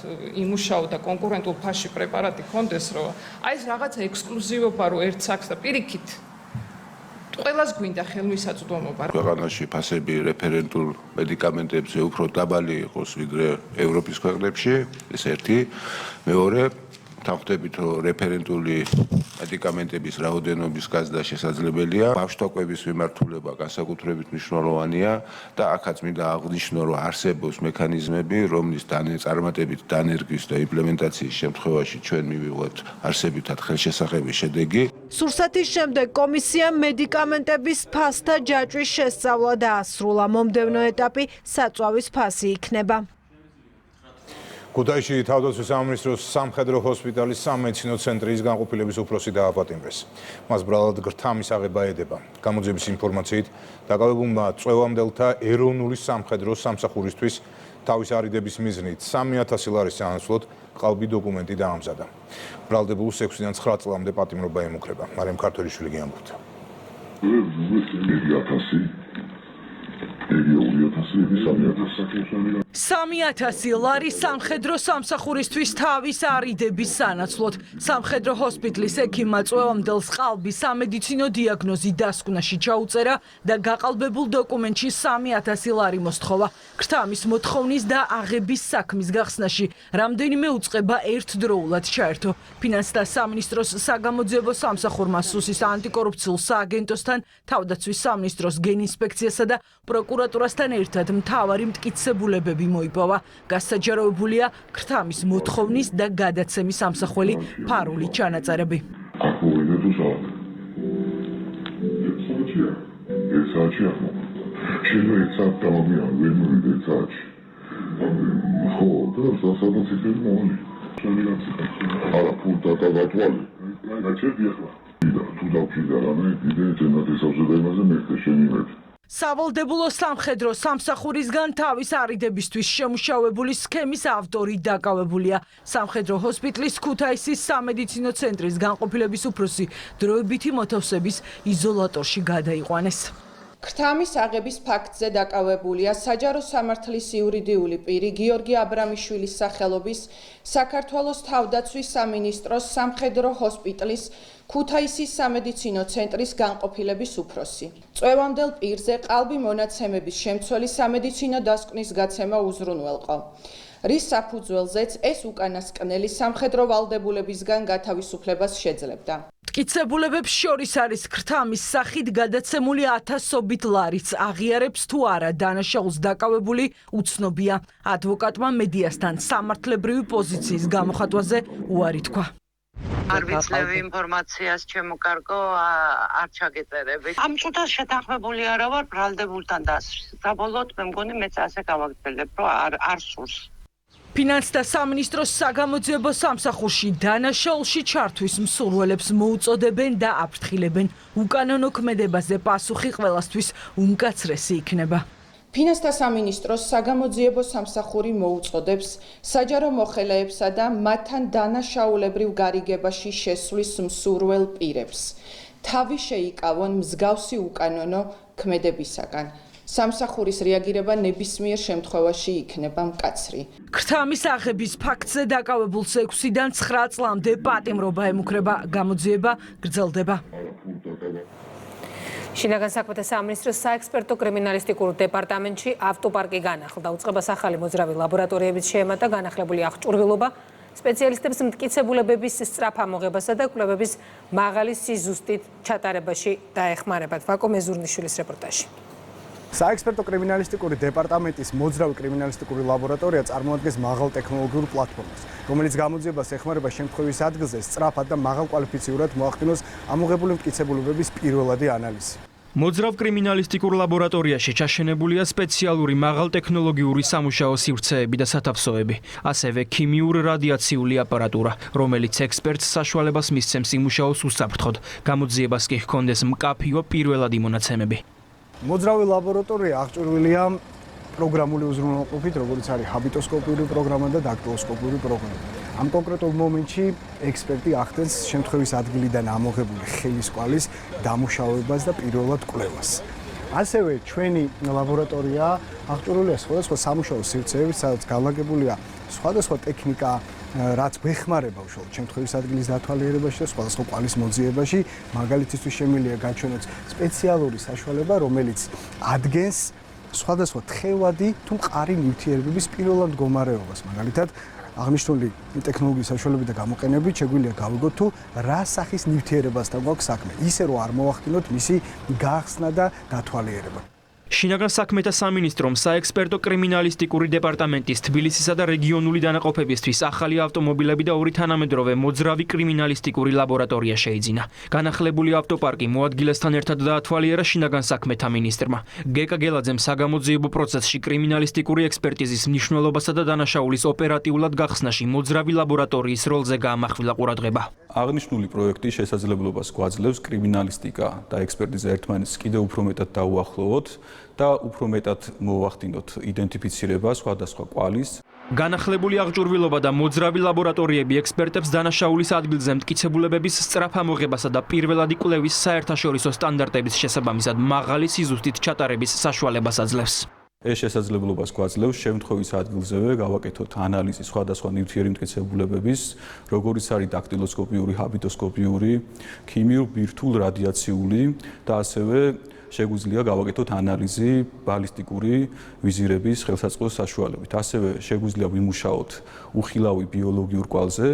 იმუშაო და კონკურენტულ ფასში პრეპარატი ქონდეს, რომ აი ეს რაღაცა ექსკლუზივობა რო ერთ საქს და პირიქით ყველას გვინდა ხელმისაწვდომობა. ქვეყანაში ფასები რეფერენტულ მედიკამენტებზე უფრო დაბალი იყოს ვიდრე ევროპის ქვეყნებში, ეს ერთი. მეორე თავხდებით რომ რეფერენტული მედიკამენტების რაოდენობის გაზრდა შესაძლებელია. ბავშვთა კვების მიმართულება განსაკუთრებით მნიშვნელოვანია და აქაც მინდა აღვნიშნო, რომ არსებობს მექანიზმები, რომლის წარმატებით დანერგვის და იმპლემენტაციის შემთხვევაში ჩვენ მივიღოთ არსებითად ხელშესახები შედეგი. სურსათის შემდეგ კომისიამ მედიკამენტების ფასთა ჯაჭვის შესწავლა დაასრულა. მომდევნო ეტაპი საწვავის ფასი იქნება. ქუთაისში თავდაცვის სამინისტროს სამხედრო ჰოსპიტალის სამედიცინო ცენტრის განყოფილების უფროსი დააპატიმრეს. მას ბრალად გრთა მისაღება ედება. გამოძიების ინფორმაციით, დაკავებულმა წვევამდელთა ეროვნული სამხედრო სამსახურისთვის თავის არიდების მიზნით 3000 ლარის სანაცვლოდ ყალბი დოკუმენტი დაამზადა. ბრალდებულს 6-დან 9 წლამდე პატიმრობა ემუქრება. მარიამ ქართველიშვილი გიამბობთ. 3000 ლარი სამხედრო სამსახურისთვის თავის არიდების სანაცვლოდ. სამხედრო ჰოსპიტალის ექიმმა წვევამდელს ყალბი სამედიცინო დიაგნოზი დასკვნაში ჩაუწერა და გაყალბებულ დოკუმენტში 3000 ლარი მოსთხოვა. გრთამის მოთხოვნის და აღების საქმის გახსნაში რამდენიმე უწყება ერთდროულად ჩაერთო. ფინანსთა სამინისტროს საგამოძიებო სამსახურმა სუსის ანტიკორუფციულ სააგენტოსთან, თავდაცვის სამინისტროს გენინსპექციასა და პროკურატურასთან ერთად მთავარი მტკიცებულებები მიზეზები მოიპოვა. გასაჯაროებულია ქრთამის მოთხოვნის და გადაცემის ამსახველი ფარული ჩანაწერები. სავალდებულო სამხედრო სამსახურისგან თავის არიდებისთვის შემუშავებული სქემის ავტორი დაკავებულია. სამხედრო ჰოსპიტალის ქუთაისის სამედიცინო ცენტრის განყოფილების უფროსი დროებითი მოთავსების იზოლატორში გადაიყვანეს. ქრთამის აღების ფაქტზე დაკავებულია საჯარო სამართლის იურიდიული პირი გიორგი აბრამიშვილის სახელობის საქართველოს თავდაცვის სამინისტროს სამხედრო ჰოსპიტალის ქუთაისის სამედიცინო ცენტრის განყოფილების უფროსი. წვევამდელ პირზე ყალბი მონაცემების შემცველი სამედიცინო დასკვნის გაცემა უზრუნველყო. რის საფუძველზეც ეს უკანასკნელი სამხედრო ვალდებულებისგან გათავისუფლებას შეძლებდა. მტკიცებულებებს შორის არის ქრთამის სახით გადაცემული ათასობით ლარიც აღიარებს თუ არა დანაშაულს დაკავებული უცნობია. ადვოკატმა მედიასთან სამართლებრივი პოზიციის გამოხატვაზე უარი თქვა. არ ვიცლები ინფორმაციას ჩემო კარგო არ ჩაგეწერები. ამ წუთას შეთანხმებული არა ვარ ბრალდებულთან და საბოლოოდ მე მგონი მეც ასე გავაგრძელებ რომ არ სურს. ფინანსთა სამინისტროს საგამოძიებო სამსახურში დანაშაულში ჩართვის მსურველებს მოუწოდებენ და აფრთხილებენ. უკანონო ქმედებაზე პასუხი ყველასთვის უმკაცრესი იქნება. ფინანსთა სამინისტროს საგამოძიებო სამსახური მოუწოდებს საჯარო მოხელეებსა და მათთან დანაშაულებრივ გარიგებაში შესვლის მსურველ პირებს. თავი შეიკავონ მსგავსი უკანონო ქმედებისაგან. სამსახურის რეაგირება ნებისმიერ შემთხვევაში იქნება მკაცრი. ქრთამის აღების ფაქტზე დაკავებულ 6-დან 9 წლამდე პატიმრობა ემუქრება, გამოძიება გრძელდება. შინაგან საქმეთა სამინისტროს საექსპერტო კრიმინალისტიკურ დეპარტამენტში ავტოპარკი განახლდა. უწყებას ახალი მოძრავი ლაბორატორიებიც შეემატა, განახლებული აღჭურვილობა სპეციალისტებს მტკიცებულებების სწრაფ ამოღებასა და კვლევების მაღალი სიზუსტით ჩატარებაში დაეხმარებათ. ვაკო მეზურნიშვილის რეპორტაჟი. საექსპერტო კრიმინალისტიკური დეპარტამენტის მოძრავი კრიმინალისტიკური ლაბორატორია წარმოადგენს მაღალტექნოლოგიურ პლატფორმას, რომელიც გამოძიებას ეხმარება შემთხვევის ადგილზე სწრაფად და მაღალკვალიფიციურად მოახდინოს ამოღებული მტკიცებულებების პირველადი ანალიზი. მოძრავ კრიმინალისტიკურ ლაბორატორიაში ჩაშენებულია სპეციალური მაღალტექნოლოგიური სამუშაო სივრცეები და სათავსოები, ასევე ქიმიურ-რადიაციული აპარატურა, რომელიც ექსპერტს საშუალებას მისცემს იმუშაოს უსაფრთხოდ, გამოძიებას კი ჰქონდეს მკაფიო პირველადი მონაცემები. მოძრავი ლაბორატორია აღჭურვილია პროგრამული უზრუნველყოფით, როგორც არის ჰაბიტოსკოპიური პროგრამა და დაქტილოსკოპიური პროგრამა. ამ კონკრეტულ მომენტში ექსპერტი ახდენს შემთხვევის ადგილიდან ამოღებული ხელის კვალის დამუშავებას და პირველად კვლევას. ასევე ჩვენი ლაბორატორია აღჭურვილია სხვადასხვა სამუშაო სივრცეებით, სადაც განლაგებულია სხვადასხვა ტექნიკა, რაც გვეხმარება უშუალოდ შემთხვევის ადგილის დათვალიერებაში და სხვადასხვა კვალის მოძიებაში. მაგალითისთვის შემიძლია გაჩვენოთ სპეციალური საშუალება, რომელიც ადგენს სხვადასხვა თხევადი თუ მყარი ნივთიერებების პირველად მდგომარეობას. მაგალითად, აღნიშნული ტექნოლოგიის საშუალებებით და გამოყენებით შეგვიძლია გავიგოთ თუ რა სახის ნივთიერებასთან გვაქვს საქმე, ისე რომ არ მოვახდინოთ მისი გახსნა და დათვალიერება. შინაგან საქმეთა სამინისტრომ საექსპერტო კრიმინალისტიკური დეპარტამენტის თბილისისა და რეგიონული დანაყოფებისთვის ახალი ავტომობილები და 2 თანამედროვე მოძრავი კრიმინალისტიკური ლაბორატორია შეიძინა. განახლებული ავტოპარკი მოადგილესთან ერთად დაათვალიერა შინაგან საქმეთა მინისტრმა. გეკა გელაძემ საგამოძიებო პროცესში კრიმინალისტიკური ექსპერტიზის მნიშვნელობასა და დანაშაულის ოპერატიულად გახსნაში მოძრავი ლაბორატორიის როლზე გაამახვილა ყურადღება. აღნიშნული პროექტი შესაძლებლობას გვაძლევს კრიმინალისტიკა და ექსპერტიზა ერთმანეთს კიდევ უფრო მეტად დაუახლოვოთ და უფრო მეტად მოვახდინოთ იდენტიფიცირება სხვადასხვა კვალის. განახლებული აღჭურვილობა და მოძრავი ლაბორატორიები ექსპერტებს დანაშაულის ადგილზე მტკიცებულებების სწრაფ ამოღებასა და პირველადი კვლევის საერთაშორისო სტანდარტების შესაბამისად მაღალი სიზუსტით ჩატარების საშუალებას აძლევს. ეს შესაძლებლობას გვაძლევს შემთხვევის ადგილზევე გავაკეთოთ ანალიზი სხვადასხვა ნივთიერი მტკიცებულებების, როგორიც არის დაქტილოსკოპიური, ჰაბიტოსკოპიური, ქიმიურ-ბირთვულ-რადიაციული და ასევე შეგვიძლია გავაკეთოთ ანალიზი ბალისტიკური ვიზირების ხელსაწყო საშუალებით. ასევე შეგვიძლია ვიმუშაოთ უხილავი ბიოლოგიურ კვალზე.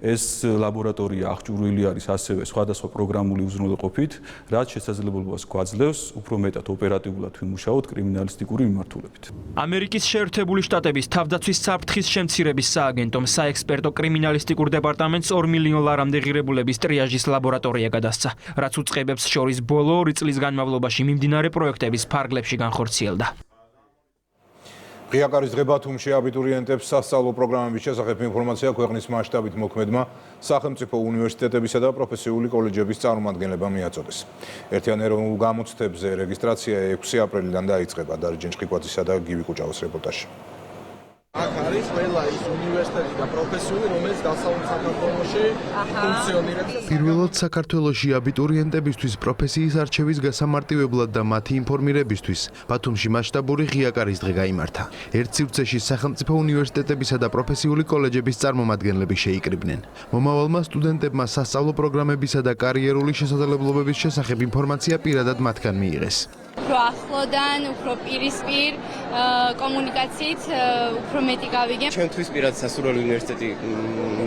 ეს ლაბორატორია აღჭურვილი არის ასევე სხვადასხვა პროგრამული უზრუნველყოფით, რაც შესაძლებლობას გვაძლევს უფრო მეტად ოპერატიულად ვიმუშაოთ კრიმინალისტიკური მიმართულებით. ამერიკის შეერთებული შტატების თავდაცვის საფრთხის შემცირების სააგენტომ საექსპერტო კრიმინალისტიკურ დეპარტამენტს 2 მილიონ ლარამდე ღირებულების ტრიაჟის ლაბორატორია გადასცა, რაც უწყებებს შორის ბოლო 2 წლის განმავლობაში მიმდინარე პროექტების ფარგლებში განხორციელდა. ღიაკარის დღება თუმში აბიტურიენტებს სასწავლო პროგრამების შესახებ ინფორმაცია ქვეყნის მასშტაბით მოქმედმა სახელმწიფო უნივერსიტეტებისა და პროფესიული კოლეჯების წარმომადგენლებმა მიაწოდეს. ერთიან ეროვნულ გამოცდებზე რეგისტრაცია 6 აპრილიდან დაიწყება. დარიჯენ ჩხიკვაძისა და გივი კუჭავას რეპორტაჟი. აქ არის ყველა ის უნივერსიტეტი და პროფესიული, რომელიც დასავლეთ საქართველოში ფუნქციონირებს. პირველად საქართველოში აბიტურიენტებისთვის პროფესიის არჩევის გასამარტივებლად და მათი ინფორმირებისთვის ბათუმში მასშტაბური ღიაკარის დღე გაიმართა. ერთ სივრცეში სახელმწიფო უნივერსიტეტებისა და პროფესიული კოლეჯების წარმომადგენლები შეიკრიბნენ. მომავალმა სტუდენტებმა სასწავლო პროგრამებისა და კარიერული შესაძლებლობების შესახებ ინფორმაცია პირადად მათგან მიიღეს. უფრო ახლოდან, უფრო პირისპირ კომუნიკაციით უფრო მეტი გავიგე. ჩვენთვის პირად სასურველი უნივერსიტეტი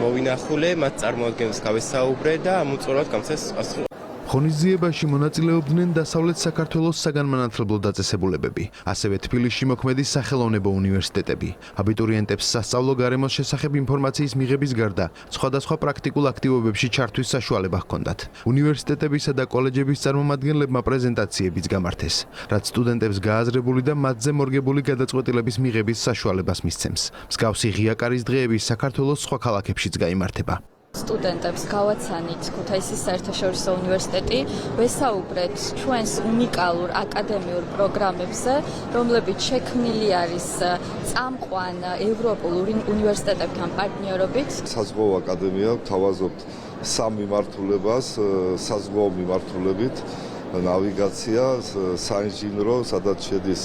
მოვინახულე, მათ წარმოადგენს გავესაუბრე და ამოწურვად გამცეს ასწავლო. ღონისძიებაში მონაწილეობდნენ დასავლეთ საქართველოს საგანმანათლებლო დაწესებულებები, ასევე თბილისში მოქმედი სახელოვნებო უნივერსიტეტები. აბიტურიენტებს სასწავლო გარემოს შესახებ ინფორმაციის მიღების გარდა, სხვადასხვა პრაქტიკულ აქტივობებში ჩართვის საშუალება ჰქონდათ. უნივერსიტეტებისა და კოლეჯების წარმომადგენლებმა პრეზენტაციებიც გამართეს, რაც სტუდენტებს გააზრებული და მათზე მორგებული გადაწყვეტილების მიღების საშუალებას მისცემს. მსგავსი ღიაკარის დღეები საქართველოს სხვა ქალაქებშიც გაიმართება. სტუდენტებს გავაცანით ქუთაისის საერთაშორისო უნივერსიტეტი, ვესაუბრეთ ჩვენს უნიკალურ აკადემიურ პროგრამებზე, რომლებიც შექმნილი არის წამყვან ევროპულ უნივერსიტეტებთან პარტნიორობით. საზღვაო აკადემია გვთავაზობთ 3 მიმართულებას, საზღვაო მიმართულებით. ნავიგაცია, საინჟინრო, სადაც შედის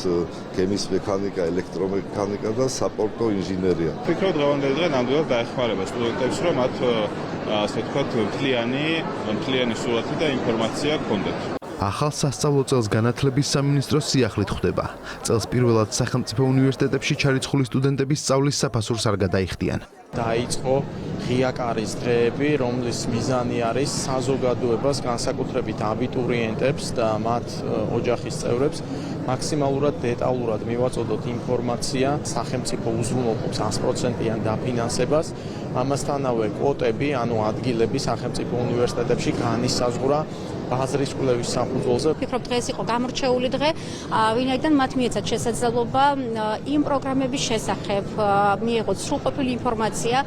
ქემიის მექანიკა, ელექტრომექანიკა და საპორტო ინჟინერია. ვფიქრობ დღევანდელი დღე ნამდვილად დაეხმარება სტუდენტებს, რომ მათ ასე ვთქვათ, მთლიანი სურათი და ინფორმაცია ჰქონდეთ. ახალ სასწავლო წელს განათლების სამინისტროს სიახლით ხვდება. წელს პირველად სახელმწიფო უნივერსიტეტებში ჩარიცხული სტუდენტების სწავლის საფასურს არ გადაიხდიან. დაიწყო ღიაკარის დღეები, რომლის მიზანი არის საზოგადოებას, განსაკუთრებით აბიტურიენტებს და მათ ოჯახის წევრებს მაქსიმალურად დეტალურად მივაწოდოთ ინფორმაცია სახელმწიფო უზრუნველყოფს 100%-იან დაფინანსებას, ამასთანავე კვოტები, ანუ ადგილები სახელმწიფო უნივერსიტეტებში განისაზღვრა ბაზრის კვლევის საფუძველზე. ვფიქრობ, დღეს იყო გამორჩეული დღე, ვინაიდან მათ მიეცათ შესაძლებლობა იმ პროგრამების შესახებ მიიღოთ სრულყოფილი ინფორმაცია,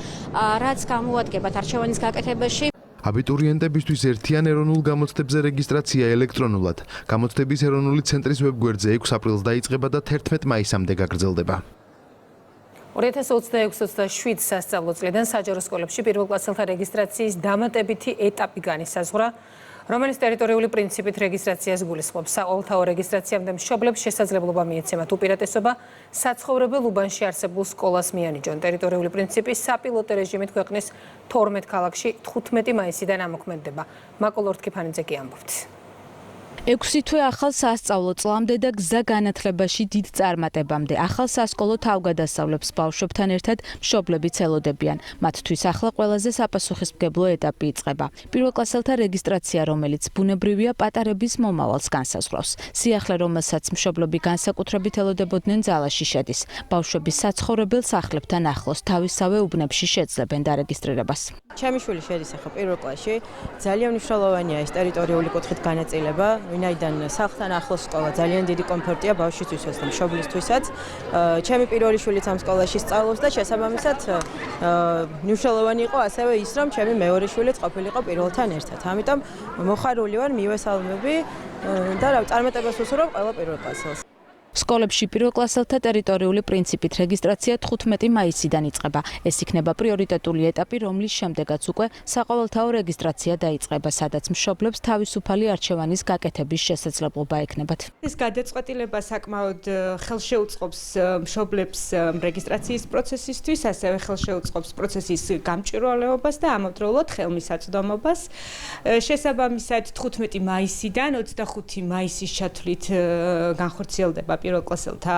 რაც გამოადგებათ არჩევანის გაკეთებაში. აბიტურიენტებისთვის ერთიან ეროვნულ გამოცდებზე რეგისტრაცია ელექტრონულად. გამოცდების ეროვნული ცენტრის ვებგვერდზე 6 აპრილს დაიწყება და 11 მაისამდე გაგრძელდება. 2026-27 სასწავლო წლიდან საჯარო სკოლებში პირველკლასელთა რეგისტრაციის დამატებითი ეტაპი განისაზღვრა, რომელიც ტერიტორიული პრინციპით რეგისტრაციას გულისხმობს. საყოველთაო რეგისტრაციამდე მშობლებს შესაძლებლობა მიეცემათ უპირატესობა საცხოვრებელ უბანში არსებულ სკოლას მიანიჭონ. ტერიტორიული პრინციპი საპილოტო რეჟიმით ქვეყნის 12 ქალაქში 15 მაისიდან ამოქმედდება. მაკოლ ორთქიფანიძე კი ამბობს. 6 თვე ახალ სასწავლო წლამდე და გზა განათლებაში დიდ წარმატებამდე. ახალ სასკოლო თავგადასავლებს ბავშვებთან ერთად მშობლებიც ელოდებიან. მათთვის ახლა ყველაზე საპასუხისმგებლო ეტაპი იწყება. პირველკლასელთა რეგისტრაცია, რომელიც ბუნებრივია პატარების მომავალს განსაზღვრავს. სიახლე, რომელსაც მშობლები განსაკუთრებით ელოდებოდნენ, ძალაში შედის. ბავშვები საცხოვრებელ სახლებთან ახლოს თავისავე უბნებში შეძლებენ დარეგისტრირებას. ჩემი შვილი შედის ახლა პირველ კლასში. ძალიან მნიშვნელოვანია ეს ტერიტორიული კუთხით განაწილება. ვინაიდან სახლთან ახლოს სკოლა ძალიან დიდი კომფორტია ბავშვისთვისაც და მშობლისთვისაც. ჩემი პირველი შვილიც ამ სკოლაში სწავლობს და შესაბამისად მნიშვნელოვანი იყო ასევე ის, რომ ჩემი მეორე შვილიც ყოფილიყო პირველთან ერთად. ამიტომ მოხარული ვარ, მივესალმები და წარმატებას ვუსურვებ ყველა პირველ კლასელს. სკოლებში პირველკლასელთა ტერიტორიული პრინციპით რეგისტრაცია 15 მაისიდან იწყება. ეს იქნება პრიორიტეტული ეტაპი, რომლის შემდეგაც უკვე საყოველთაო რეგისტრაცია დაიწყება, სადაც მშობლებს თავისუფალი არჩევანის გაკეთების შესაძლებლობა ექნებათ. ეს გადაწყვეტილება საკმაოდ ხელშეუწყობს მშობლებს რეგისტრაციის პროცესისთვის, ასევე ხელშეუწყობს პროცესის გამჭვირვალეობას და ამავდროულად ხელმისაწვდომობას. შესაბამისად 15 მაისიდან 25 მაისის ჩათვლით განხორციელდება პირველკლასელთა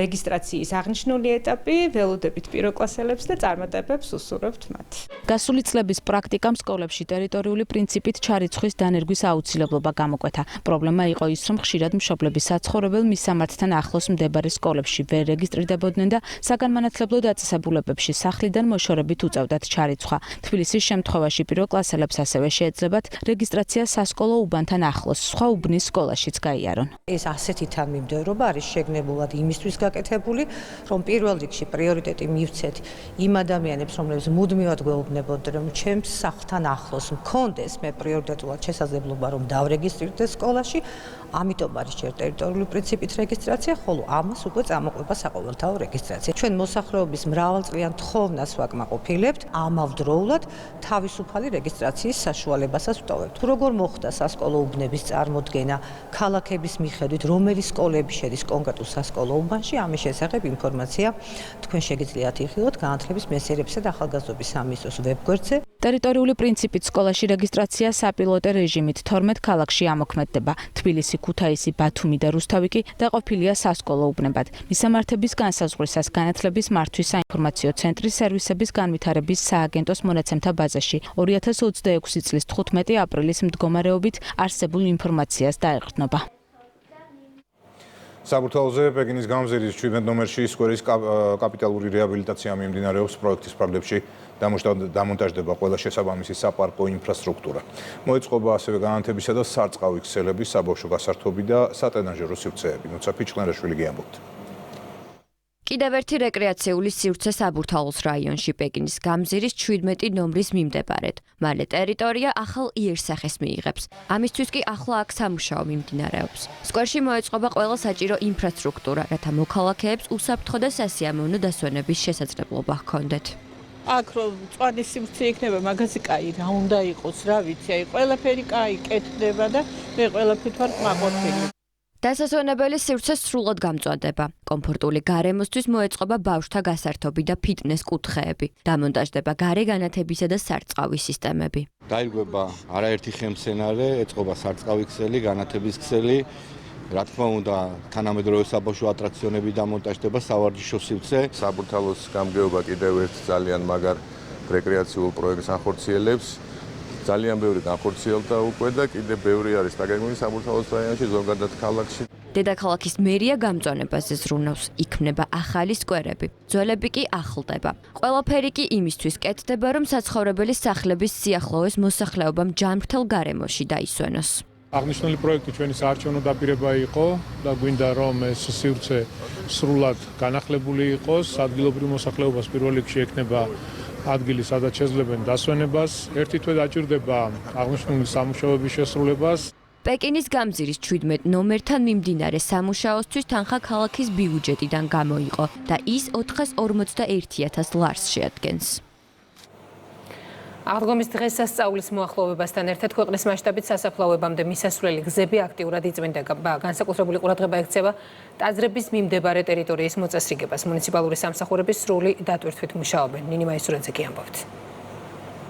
რეგისტრაციის აღნიშნული ეტაპი, ველოდებით პირველკლასელებს და წარმატებებს უსურვებთ მათ. გასული წლების პრაქტიკამ სკოლებში ტერიტორიული პრინციპით ჩარიცხვის დანერგვის აუცილებლობა გამოკვეთა. პრობლემა იყო ის, რომ ხშირად მშობლები საცხოვრებელ მისამართთან ახლოს მდებარე სკოლებში ვერ რეგისტრირდებოდნენ და საგანმანათლებლო დაწესებულებებში სახლიდან მოშორებით უწევდათ ჩარიცხვა. თბილისის შემთხვევაში პირველკლასელებს ასევე შეეძლებათ რეგისტრაცია სასკოლო უბანთან ახლოს, სხვა უბნის სკოლაშიც გაიარონ. ეს ასეთი თანმიმდევრობა არის შეგნებულად იმისთვის გაკეთებული, რომ პირველ რიგში პრიორიტეტი მივცეთ იმ ადამიანებს, რომლებიც მუდმივად გვეუბნებოდნენ, რომ ჩემს სახლთან ახლოს მქონდეს მე პრიორიტეტულად შესაძლებლობა, რომ დავრეგისტრირდე სკოლაში, ამიტომ არის ჯერ ტერიტორიული პრინციპით რეგისტრაცია, ხოლო ამას უკვე წამოყვება საყოველთაო რეგისტრაცია. ჩვენ მოსახლეობის მრავალწლიან თხოვნას ვაკმაყოფილებთ, ამავდროულად თავისუფალი რეგისტრაციის საშუალებასაც ვტოვებთ. თუ როგორ მოხდა სასკოლო უბნების წარმოდგენა ქალაქების მიხედვით, რომელი სკოლები შედის კონკრეტულ სასკოლო უბანში, ამის შესახებ ინფორმაცია თქვენ შეგიძლიათ იხილოთ განათლების მეცნიერებისა და ახალგაზრდობის სამინისტროს ვებგვერდზე. ტერიტორიული პრინციპით სკოლაში რეგისტრაცია საპილოტე რეჟიმით 12 ქალაქში ამოქმედდება. თბილისი, ქუთაისი, ბათუმი და რუსთავი კი დაყოფილია სასკოლო უბნებად. მისამართების განსაზღვრისას განათლების მართვის საინფორმაციო ცენტრის სერვისების განვითარების სააგენტოს მონაცემთა ბაზაში 2026 წლის 15 აპრილის მდგომარეობით არსებულ ინფორმაციას დაეყრდნობა. საბურთალოზე პეკინის გამზირის 17 ნომერში სკვერის კაპიტალური რეაბილიტაცია მიმდინარეობს. პროექტის ფარგლებში დამონტაჟდება ყველა შესაბამისი საპარკო ინფრასტრუქტურა. მოეწყობა ასევე განათებისა და სარწყავი ქსელები, საბავშვო გასართობი და სატრენაჟერო სივრცეები. ნუცა ფიჩხნერაშვილი გიამბობთ. კიდევ ერთი რეკრეაციული სივრცე საბურთალოს რაიონში პეკინის გამზირის 17 ნომრის მიმდებარედ. მალე ტერიტორია ახალ იერსახეს მიიღებს. ამისთვის კი ახლა აქ სამუშაო მიმდინარეობს. სკვერში მოეწყობა ყველა საჭირო ინფრასტრუქტურა, რათა მოქალაქეებს უსაფრთხო და სასიამოვნო დასვენების შესაძლებლობა ჰქონდეთ. აქ რომ მწვანის სივრცე იქნება, მაგაზე კაი რა უნდა იყოს, რა ვიცი, აი ყველაფერი კაი კეთდება და მე ყველაფრით ვარ მაყოფილი. დასასვენებელი სივრცე სრულად გამწვადება. კომფორტული გარემოსთვის მოეწყობა ბავშვთა გასართობი და ფიტნეს კუთხეები. დამონტაჟდება გარე განათებისა და სარწყავი სისტემები. დაირღვება არაერთი ხელმცენარე, ეწყობა სარწყავი ქსელი, განათების ქსელი. რა თქმა უნდა, თანამედროვე საბავშვო ატრაქციონები დამონტაჟდება, სავარჯიშო სივრცე. საბურთალოს გამგეობა კიდევ ერთ ძალიან მაგარ რეკრეაციულ პროექტს ახორციელებს. ძალიან ბევრი განხორციელდა უკვე და კიდევ ბევრი არის დაგეგმილი საბურთალოს რაიონში, ზოგადად ქალაქში. დედაქალაქის მერია გამწვანებაზე ზრუნავს, იქმნება ახალი სკვერები. ძველები კი ახლდება. ყველაფერი კი იმისთვის კეთდება, რომ საცხოვრებელი სახლების სიახლოვეს მოსახლეობამ ჯანმრთელ გარემოში დაისვენოს. აღნიშნული პროექტი ჩვენი საარჩევნო დაპირება იყო და გვინდა რომ ეს სივრცე სრულად განახლებული იყოს, ადგილობრივ მოსახლეობას პირველ რიგში ექნება ადგილი, სადაც შეძლებენ დასვენებას. ერთი თვე დაჭირდება აღნიშნული სამუშაოების შესრულებას. პეკინის გამზირის 17 ნომერთან მიმდინარე სამუშაოსთვის თანხა ქალაქის ბიუჯეტიდან გამოიყო და ის 451.000 ლარს შეადგენს. აღდგომის დღესასწაულის მოახლოვებასთან ერთად ქვეყნის მასშტაბით სასაფლაოებამდე მისასვლელი გზები აქტიურად იწმინდება. განსაკუთრებული ყურადღება ექცევა ტაძრების მიმდებარე ტერიტორიის მოწესრიგებას. მუნიციპალური სამსახურების სრული დატვირთვით მუშაობენ. ნინი მაისურაძე კი ამბობთ.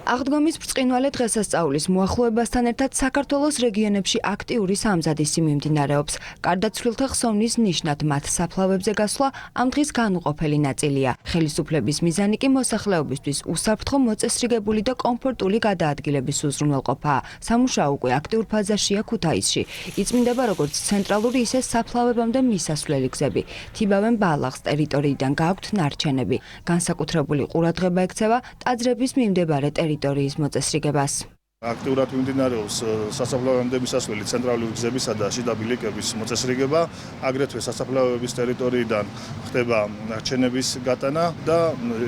აღდგომის ბრწყინვალე დღესასწაულის მოახლოებასთან ერთად საქართველოს რეგიონებში აქტიური სამზადისი მიმდინარეობს. გარდაცვლილთა ხსოვნის ნიშნად მათ საფლავებზე გასვლა ამ დღის განუყოფელი ნაწილია. ხელისუფლების მიზანი კი მოსახლეობისთვის უსაფრთხო, მოწესრიგებული და კომფორტული გადაადგილების უზრუნველყოფაა. სამუშაო უკვე აქტიურ ფაზაშია ქუთაისში. იწმინდება როგორც ცენტრალური, ისე საფლავებამდე მისასვლელი გზები. თიბავენ ბალახს, ტერიტორიიდან გააქვთ ნარჩენები. განსაკუთრებული ყურადღება ექცევა ტაძრების მიმდებარე ტერიტორიის მოწესრიგებას. აქტიურად მიმდინარეობს სასაფლავოებამდე მისასვლელი ცენტრალური გზებისა და შიდა ბილიკების მოწესრიგება, აგრეთვე სასაფლავოების ტერიტორიიდან ხდება ნარჩენების გატანა და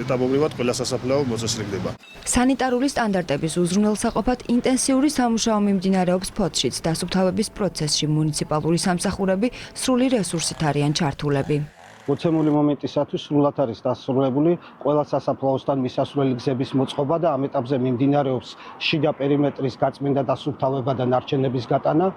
ეტაპობრივად ყველა სასაფლაო მოწესრიგდება. სანიტარული სტანდარტების უზრუნველსაყოფად ინტენსიური სამუშაო მიმდინარეობს ფოთშიც, დასუფთავების პროცესში მუნიციპალური სამსახურები სრული რესურსით არიან ჩართულები. მოცემული მომენტისათვის სრულად არის დასრულებული ყველა სასაფლაოსთან მისასვლელი გზების მოწყობა და ამ ეტაპზე მიმდინარეობს შიდა პერიმეტრის გაწმენდა დასუფთავება და ნარჩენების გატანა.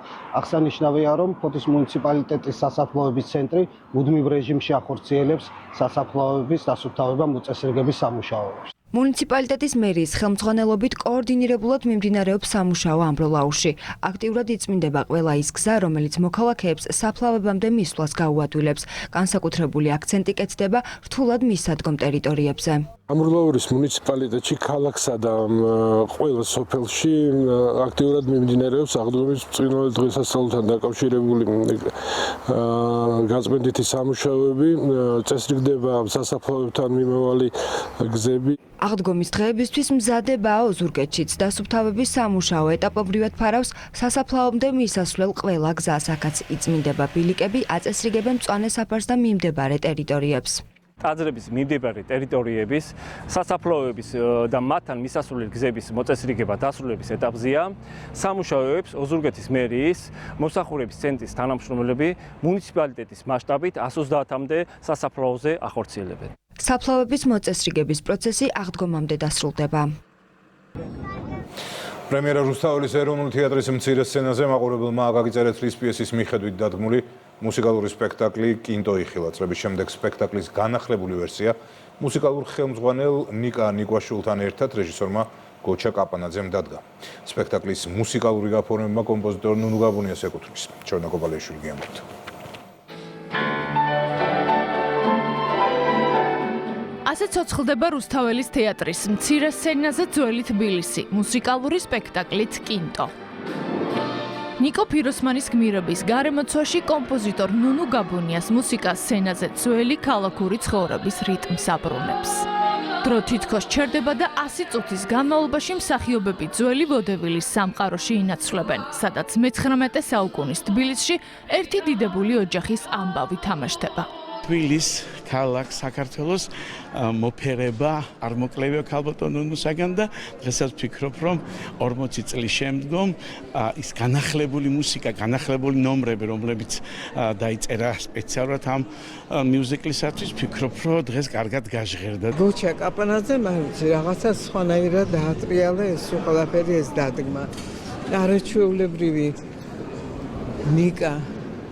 აღსანიშნავია, რომ ფოთის მუნიციპალიტეტის სასაფლაოების ცენტრი მუდმივ რეჟიმში ახორციელებს სასაფლაოების დასუფთავება მოწესრიგების სამუშაოებს. მუნიციპალიტეტის მერიის ხელმძღვანელობით კოორდინირებულად მიმდინარეობს სამუშაო ამბროლაურში. აქტიურად იწმინდება ყველა ის გზა, რომელიც მოქალაქეებს საფლავებამდე მისვლას გაუადვილებს. განსაკუთრებული აქცენტი კეთდება რთულად მისადგომ ტერიტორიებზე. ამბროლაურის მუნიციპალიტეტში ქალაქსა და ყველა სოფელში აქტიურად მიმდინარეობს აღდგომის ბრწყინვალე დღესასწაულთან დაკავშირებული გაწმენდითი სამუშაოები, წესრიგდება სასაფლაოებთან მიმავალი გზები. აღდგომის დღეებისთვის მზადებაა ოზურგეთშიც. დასუფთავების სამუშაო ეტაპობრივად ფარავს სასაფლაომდე მისასვლელ ყველა გზას, აქაც იწმინდება ბილიკები, აწესრიგებენ მწვანე საფარს და მიმდებარე ტერიტორიებს. ტაძრების მიმდებარე ტერიტორიების, სასაფლაოების და მათთან მისასვლელი გზების მოწესრიგება დასრულების ეტაპზეა. სამუშაოებს ოზურგეთის მერიის მოსახურების ცენტრის თანამშრომლები მუნიციპალიტეტის მასშტაბით 130-მდე სასაფლაოზე ახორციელებენ. საფლავების მოწესრიგების პროცესი აღდგომამდე დასრულდება. პრემიერა რუსთაველის ეროვნულ თეატრის მცირე სცენაზე მაყურებელმა აკაკი წერეთლის პიესის მიხედვით დადგმული მუსიკალური სპექტაკლი კინტო იხილა. წლების შემდეგ სპექტაკლის განახლებული ვერსია მუსიკალურ ხელმძღვანელ ნიკა ნიკვაშვილთან ერთად რეჟისორმა გოჩა კაპანაძემ დადგა. სპექტაკლის მუსიკალური გაფორმება კომპოზიტორ ნუნუ გაბუნიას ეკუთვნის. ჩორნა კობალეიშვილი გიამბობთ. ასე ცოცხლდება რუსთაველის თეატრის მცირე სცენაზე ძველი თბილისი, მუსიკალური სპექტაკლით კინტო. ნიკო ფიროსმანის გმირების გარემოცვაში კომპოზიტორ ნუნუ გაბუნიას მუსიკა სცენაზე ძველი ქალაქური ცხოვრების რიტმს აბრუნებს. დრო თითქოს ჩერდება და 100 წუთის განმავლობაში მსახიობები ძველი ვოდევილის სამყაროში ინაცვლებენ, სადაც მე-19 საუკუნის თბილისში ერთი დიდებული ოჯახის ამბავი თამაშდება. თბილის ქალაქ საქართველოს მოფერება არ მოკლევია ქალბატონ ნუნუსაგან და დღესაც ვფიქრობ, რომ 40 წლის შემდგომ ის განახლებული მუსიკა, განახლებული ნომრები, რომლებიც დაიწერა სპეციალურად ამ მიუზიკლისათვის, ვფიქრობ, რომ დღეს კარგად გაჟღერდა. გოჩა კაპანაძე რაღაცა სხვანაირად დაატრიალა ეს ყველაფერი ეს დადგმა. არაჩვეულებრივი ნიკა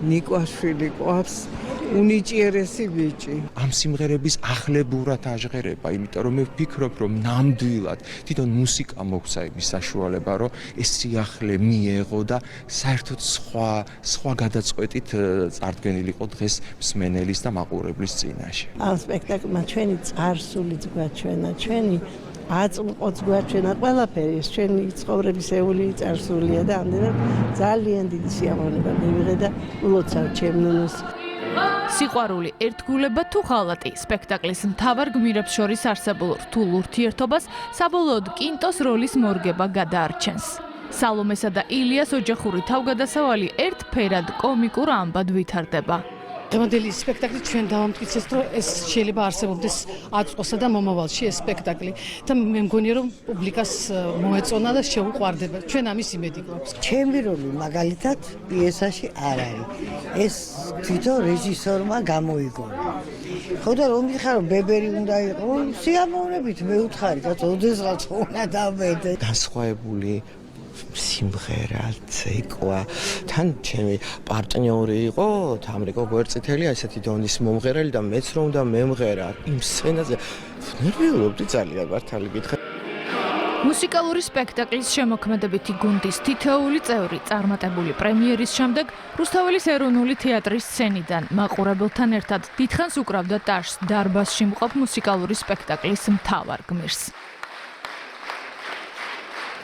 ნიკვაშვილი ყავს უნიჭიერესი ბიჭი. ამ სიმღერების ახლებურად აჟღერება, იმიტომ რომ მე ვფიქრობ, რომ ნამდვილად თვითონ მუსიკა მოგვცა იმის საშუალება, რომ ეს სიახლე მიეღო და საერთოდ სხვა გადაწყვეტით წარდგენილიყო დღეს მსმენელის და მაყურებლის წინაშე. ამ სპექტაკლმა ჩვენი წარსულიც გვაჩვენა, ჩვენი აწმყოც გვაჩვენა ყველაფერი, ეს ჩვენი ცხოვრებისეული წარსულია და ამდენად ძალიან დიდი სიამოვნება მივიღე და ულოცავ ჩემ ნუნუს. სიყვარული, ერთგულება თუ ღალატი, სპექტაკლის მთავარ გმირებს შორის არსებულ რთულ ურთიერთობას საბოლოოდ კინტოს როლის მორგება გადაარჩენს. სალომესა და ილიას ოჯახური თავგადასავალი ერთფერად კომიკურ ამბად ვითარდება. დღევანდელი სპექტაკლი ჩვენ დავამტკიცეთ, რომ ეს შეიძლება არსებობდეს აწყვოსა და მომავალში ეს სპექტაკლი და მე მგონია, რომ პუბლიკას მოეწონა და შეუყვარდება. ჩვენ ამის იმედი გვაქვს. ჩემი როლი მაგალითად პიესაში არ არის. ეს თვითონ რეჟისორმა გამოიგონა. ხო და რომ მიხარ რომ ბებერი უნდა იყო, სიამოვნებით მე უთხარი, რაც ოდესღაც უნდა დავედე. განსხვავებული სიმღერა, ცეკვა, თან ჩემი პარტნიორი იყო, თამრიკო გვერწითელია, ესეთი დონის მომღერალი და მეც რომ და მემღერა იმ სცენაზე ნერვიულობდი ძალიან მართალი გითხრა. მუსიკალური სპექტაკლის შემოქმედებითი გუნდის თითოეული წევრი წარმატებული პრემიერის შემდეგ რუსთაველის ეროვნული თეატრის სცენიდან მაყურებელთან ერთად დიდხანს უკრავდა ტაშს დარბაზში მყოფ მუსიკალური სპექტაკლის მთავარ გმირს.